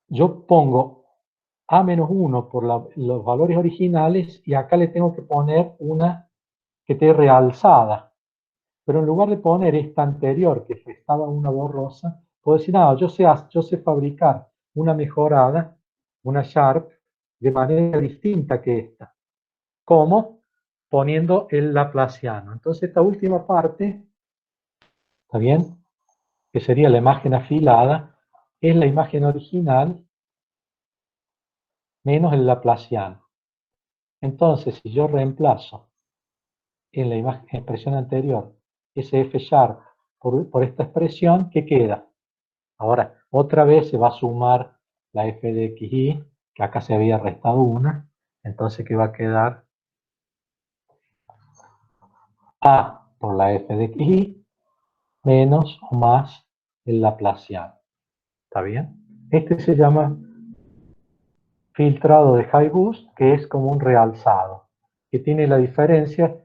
yo pongo A-1 por los valores originales y acá le tengo que poner una que esté realzada. Pero en lugar de poner esta anterior, que estaba una borrosa, puedo decir, no, yo sé fabricar una mejorada, una Sharp, de manera distinta que esta. ¿Cómo? Poniendo el laplaciano. Entonces esta última parte, ¿está bien? Que sería la imagen afilada, es la imagen original menos el laplaciano. Entonces, si yo reemplazo en la expresión anterior ese F sharp por esta expresión, ¿qué queda? Ahora, otra vez se va a sumar la f de xy, que acá se había restado una, entonces ¿qué va a quedar? A por la f de xy menos o más el laplaciano. ¿Está bien? Este se llama filtrado de high boost, que es como un realzado, que tiene la diferencia,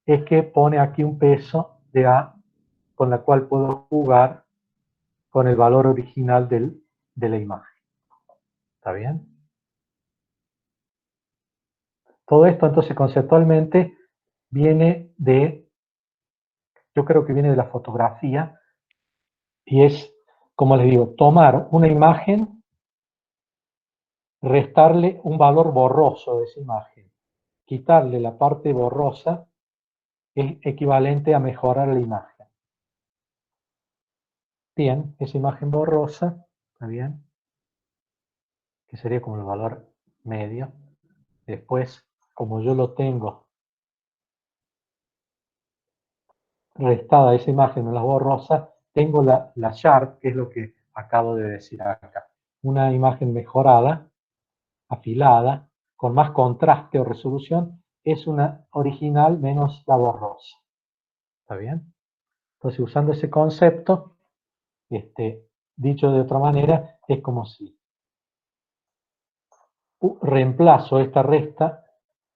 es que pone aquí un peso de A con la cual puedo jugar con el valor original de la imagen. ¿Está bien? Todo esto entonces conceptualmente viene yo creo que viene de la fotografía, y es, como les digo, tomar una imagen, restarle un valor borroso de esa imagen, quitarle la parte borrosa, es equivalente a mejorar la imagen. Bien, esa imagen borrosa, ¿está bien? Que sería como el valor medio. Después, como yo lo tengo restada esa imagen en la borrosa, tengo la Sharp, que es lo que acabo de decir acá. Una imagen mejorada, afilada, con más contraste o resolución, es una original menos la borrosa. ¿Está bien? Entonces, usando ese concepto, dicho de otra manera, es como si reemplazo esta resta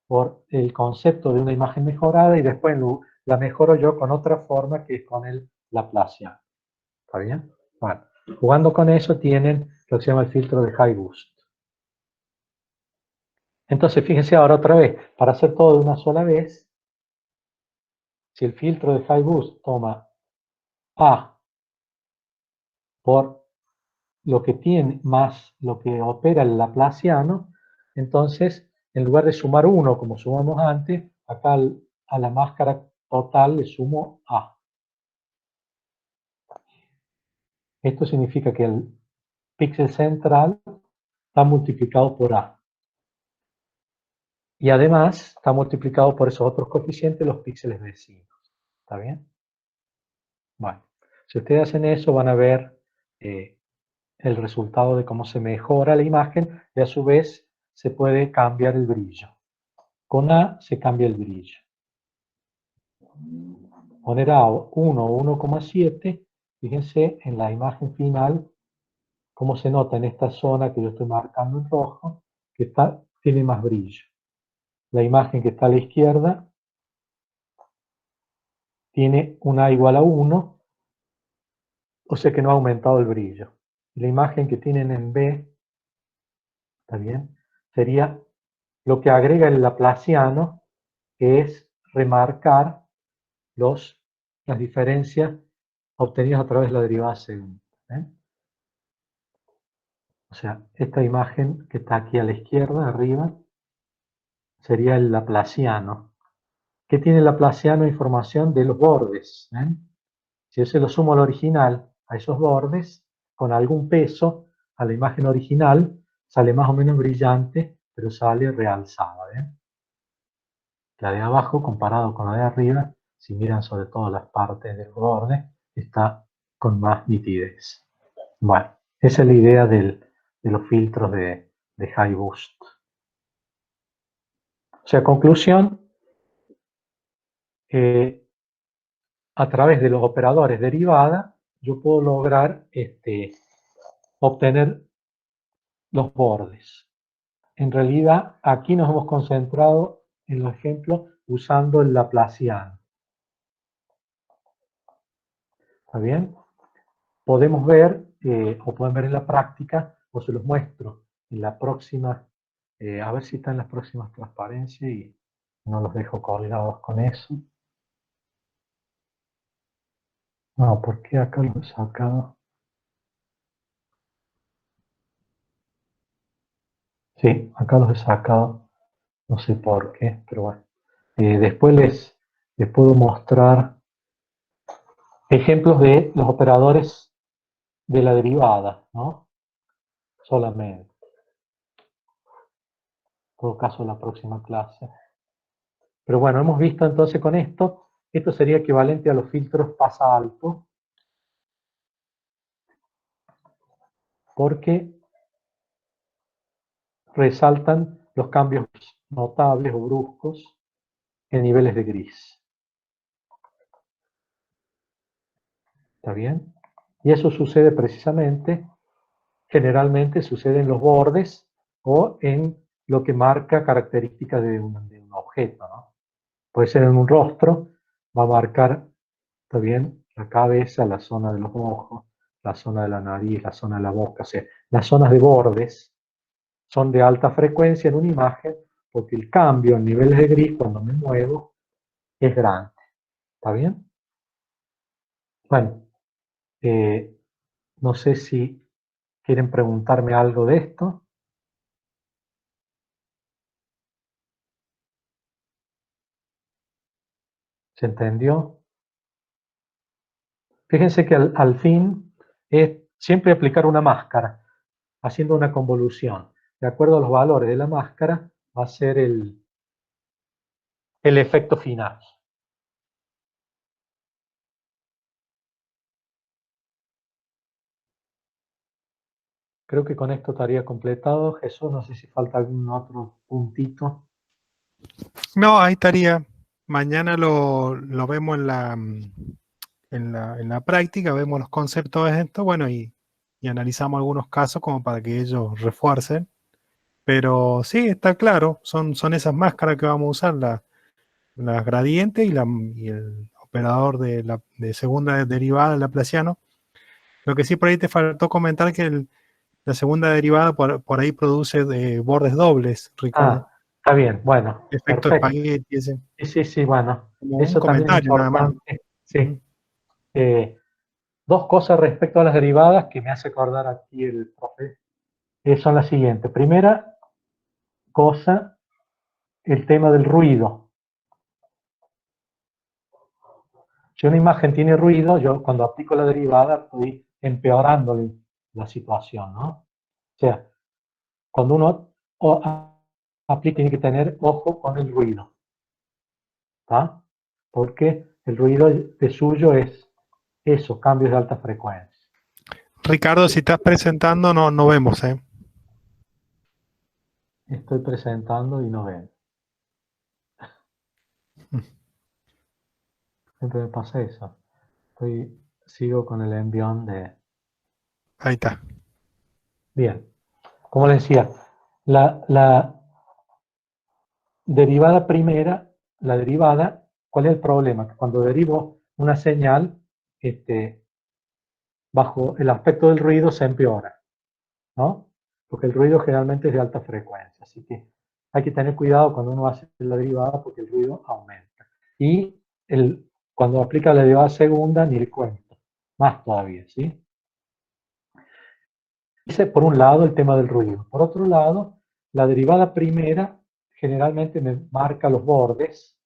por el concepto de una imagen mejorada y después la mejoro yo con otra forma que es con el Laplaciano. ¿Está bien? Bueno, jugando con eso tienen lo que se llama el filtro de high boost. Entonces, fíjense ahora otra vez, para hacer todo de una sola vez, si el filtro de high boost toma A por lo que tiene más lo que opera el Laplaciano, entonces, en lugar de sumar 1 como sumamos antes, acá a la máscara total le sumo A. Esto significa que el píxel central está multiplicado por A. Y además está multiplicado por esos otros coeficientes los píxeles vecinos. ¿Está bien? Bueno, si ustedes hacen eso van a ver el resultado de cómo se mejora la imagen y a su vez se puede cambiar el brillo. Con A se cambia el brillo. Poner A 1 o 1,7, fíjense en la imagen final cómo se nota en esta zona que yo estoy marcando en rojo, que tiene más brillo. La imagen que está a la izquierda tiene un A igual a 1, o sea que no ha aumentado el brillo. La imagen que tienen en B, ¿está bien? Sería lo que agrega el Laplaciano, que es remarcar las diferencias obtenidas a través de la derivada segunda. O sea, esta imagen que está aquí a la izquierda, arriba, sería el laplaciano. ¿Qué tiene el laplaciano? Información de los bordes. Si yo se lo sumo al original, a esos bordes, con algún peso, a la imagen original, sale más o menos brillante, pero sale realzada. La de abajo, comparado con la de arriba, si miran sobre todo las partes del borde, está con más nitidez. Bueno, esa es la idea de los filtros de High Boost. O sea, conclusión, a través de los operadores derivada, yo puedo lograr obtener los bordes. En realidad, aquí nos hemos concentrado en los ejemplos usando el laplaciano. ¿Está bien? Podemos ver, o pueden ver en la práctica, o se los muestro en la próxima, a ver si está en las próximas transparencias y no los dejo colgados con eso. No, ¿por qué acá lo he sacado? Sí, acá los he sacado, no sé por qué, pero bueno. Después les puedo mostrar ejemplos de los operadores de la derivada, ¿no? Solamente. En todo caso, la próxima clase. Pero bueno, hemos visto entonces con esto sería equivalente a los filtros pasa alto, porque resaltan los cambios notables o bruscos en niveles de gris. ¿Está bien? Y eso sucede precisamente, generalmente sucede en los bordes o en lo que marca características de un objeto, ¿no? Puede ser en un rostro, va a marcar, ¿está bien?, la cabeza, la zona de los ojos, la zona de la nariz, la zona de la boca. O sea, las zonas de bordes son de alta frecuencia en una imagen porque el cambio en niveles de gris cuando me muevo es grande. ¿Está bien? Bueno, no sé si quieren preguntarme algo de esto. ¿Se entendió? Fíjense que al fin es siempre aplicar una máscara, haciendo una convolución. De acuerdo a los valores de la máscara, va a ser el efecto final. Creo que con esto estaría completado. Jesús, no sé si falta algún otro puntito. No, ahí estaría. Mañana lo vemos en la práctica, vemos los conceptos de esto, bueno, y analizamos algunos casos como para que ellos refuercen. Pero sí, está claro, son esas máscaras que vamos a usar, las gradientes y el operador de segunda derivada del laplaciano. Lo que sí por ahí te faltó comentar que la segunda derivada por ahí produce bordes dobles, Ricardo. Está bien, bueno. Efecto Perfecto. espagueti ese. Sí, bueno. Como un Eso también es comentario nada más. importante. Sí. Dos cosas respecto a las derivadas que me hace acordar aquí el profe. Son las siguientes. Primera cosa, el tema del ruido. Si una imagen tiene ruido, yo cuando aplico la derivada estoy empeorando la situación, ¿no? O sea, cuando uno aplica, tiene que tener ojo con el ruido. ¿Está? Porque el ruido de suyo es eso, cambios de alta frecuencia. Ricardo, si estás presentando, no vemos, ¿eh? Estoy presentando y no ven. Siempre me pasa eso. Sigo con el envión de... Ahí está. Bien. Como les decía, la derivada primera, ¿cuál es el problema? Que cuando derivo una señal, bajo el aspecto del ruido se empeora, ¿no? Porque el ruido generalmente es de alta frecuencia, así que hay que tener cuidado cuando uno hace la derivada porque el ruido aumenta. Y cuando aplica la derivada segunda, ni le cuento, más todavía, ¿sí? Ese por un lado el tema del ruido. Por otro lado, la derivada primera generalmente me marca los bordes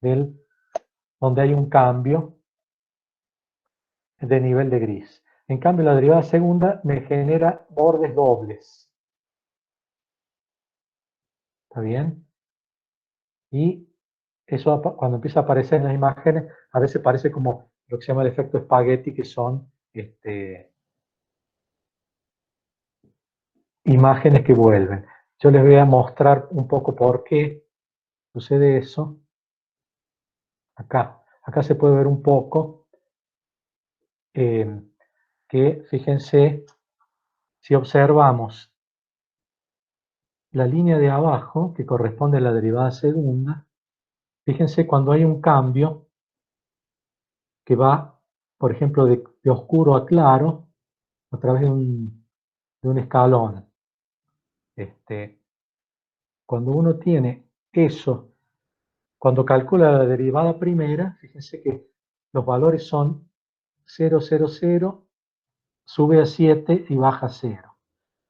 donde hay un cambio de nivel de gris. En cambio, la derivada segunda me genera bordes dobles. ¿Está bien? Y eso cuando empieza a aparecer en las imágenes, a veces parece como lo que se llama el efecto espagueti, que son imágenes que vuelven. Yo les voy a mostrar un poco por qué sucede eso. Acá se puede ver un poco que, fíjense, si observamos la línea de abajo, que corresponde a la derivada segunda, fíjense cuando hay un cambio que va, por ejemplo, de oscuro a claro, a través de un escalón. Cuando uno tiene eso, cuando calcula la derivada primera, fíjense que los valores son 0, 0, 0, sube a 7 y baja a 0.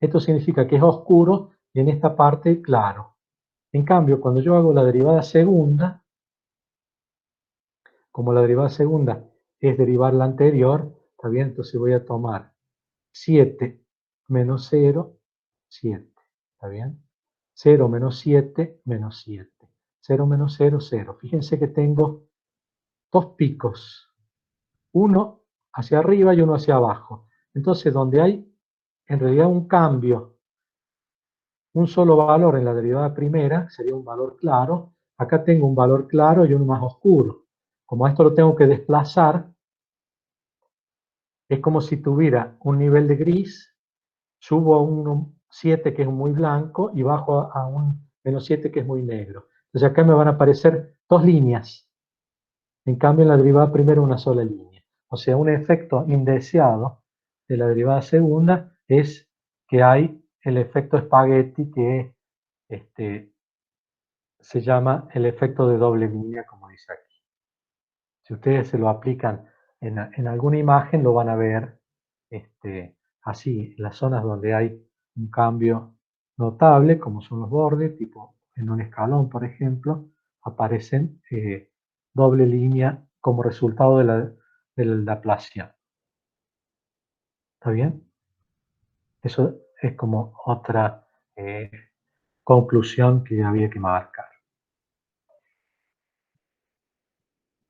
Esto significa que es oscuro y en esta parte claro. En cambio, cuando yo hago la derivada segunda, como la derivada segunda es derivar la anterior, ¿está bien? Entonces voy a tomar 7 menos 0, 7. ¿Está bien? 0 menos 7, menos 7. 0 menos 0, 0. Fíjense que tengo dos picos. Uno hacia arriba y uno hacia abajo. Entonces, donde hay en realidad un cambio, un solo valor en la derivada primera, sería un valor claro. Acá tengo un valor claro y uno más oscuro. Como esto lo tengo que desplazar, es como si tuviera un nivel de gris, subo a un 7 que es muy blanco y bajo a un menos 7 que es muy negro. Entonces acá me van a aparecer dos líneas. En cambio en la derivada primera una sola línea. O sea, un efecto indeseado de la derivada segunda es que hay el efecto espagueti que se llama el efecto de doble línea, como dice aquí. Si ustedes se lo aplican en alguna imagen, lo van a ver así, en las zonas donde hay un cambio notable, como son los bordes, tipo en un escalón, por ejemplo, aparecen doble línea como resultado de la Laplacian. ¿Está bien? Eso es como otra conclusión que había que marcar.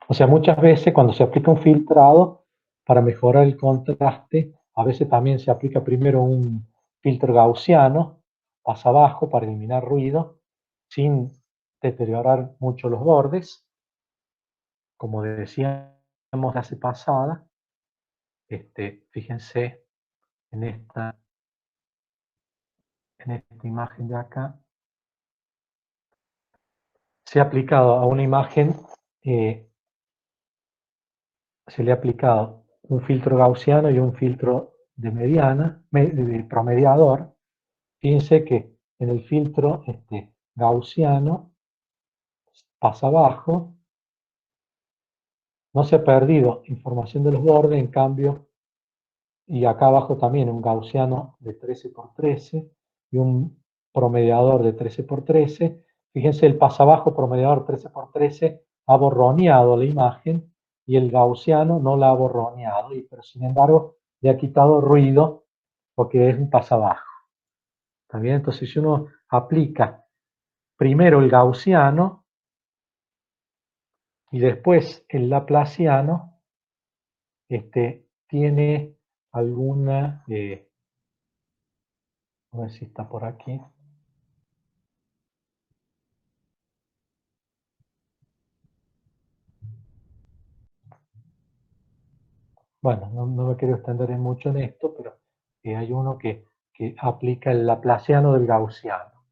O sea, muchas veces cuando se aplica un filtrado, para mejorar el contraste, a veces también se aplica primero un filtro gaussiano, pasa abajo para eliminar ruido, sin deteriorar mucho los bordes. Como decíamos la clase pasada, fíjense en esta imagen de acá. Se ha aplicado a una imagen, se le ha aplicado un filtro gaussiano y un filtro de mediana, de promediador. Fíjense que en el filtro gaussiano pasa abajo, no se ha perdido información de los bordes, en cambio, y acá abajo también un gaussiano de 13 por 13 y un promediador de 13 por 13. Fíjense, el pasabajo promediador 13 por 13 ha borroneado la imagen y el gaussiano no la ha borroneado, pero sin embargo le ha quitado ruido porque es un pasabajo. ¿Está bien? Entonces, si uno aplica primero el gaussiano y después el laplaciano, tiene alguna, a ver si está por aquí. Bueno, no me quiero extender mucho en esto, pero hay uno que aplica el laplaciano del gaussiano.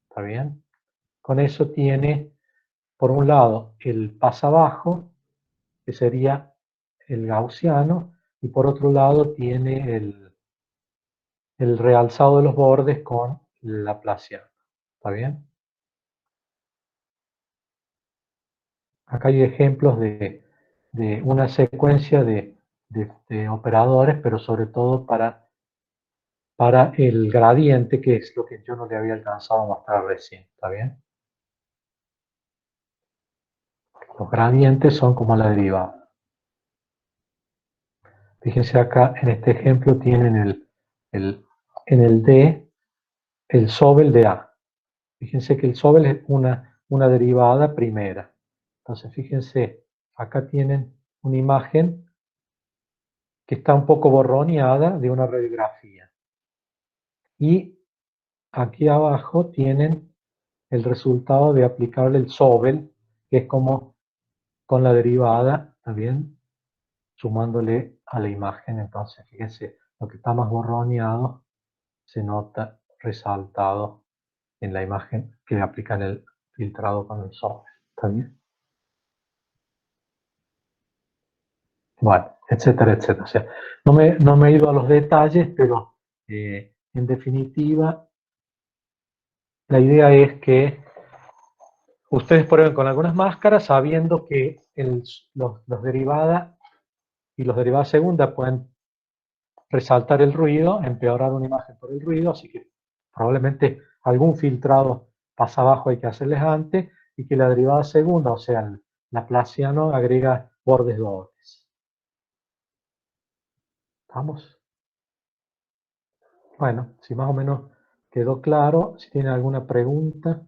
¿Está bien? Con eso tiene, por un lado, el pasabajo, que sería el gaussiano, y por otro lado tiene el realzado de los bordes con el laplaciano. ¿Está bien? Acá hay ejemplos de una secuencia de operadores, pero sobre todo para para el gradiente, que es lo que yo no le había alcanzado a mostrar recién. ¿Está bien? Los gradientes son como la derivada. Fíjense acá, en este ejemplo tienen en el D el Sobel de A. Fíjense que el Sobel es una derivada primera. Entonces, fíjense, acá tienen una imagen que está un poco borroneada de una radiografía. Y aquí abajo tienen el resultado de aplicarle el Sobel, que es como con la derivada, también sumándole a la imagen. Entonces, fíjense, lo que está más borroneado se nota resaltado en la imagen que le aplican el filtrado con el Sobel. ¿Está bien? Bueno, etcétera, etcétera. O sea, no me he ido a los detalles, pero en definitiva, la idea es que ustedes prueben con algunas máscaras sabiendo que los derivadas y los derivadas segundas pueden resaltar el ruido, empeorar una imagen por el ruido, así que probablemente algún filtrado pasa abajo hay que hacerles antes, y que la derivada segunda, o sea, el laplaciano, agrega bordes dobles. ¿Vamos? Bueno, si más o menos quedó claro, si tienen alguna pregunta.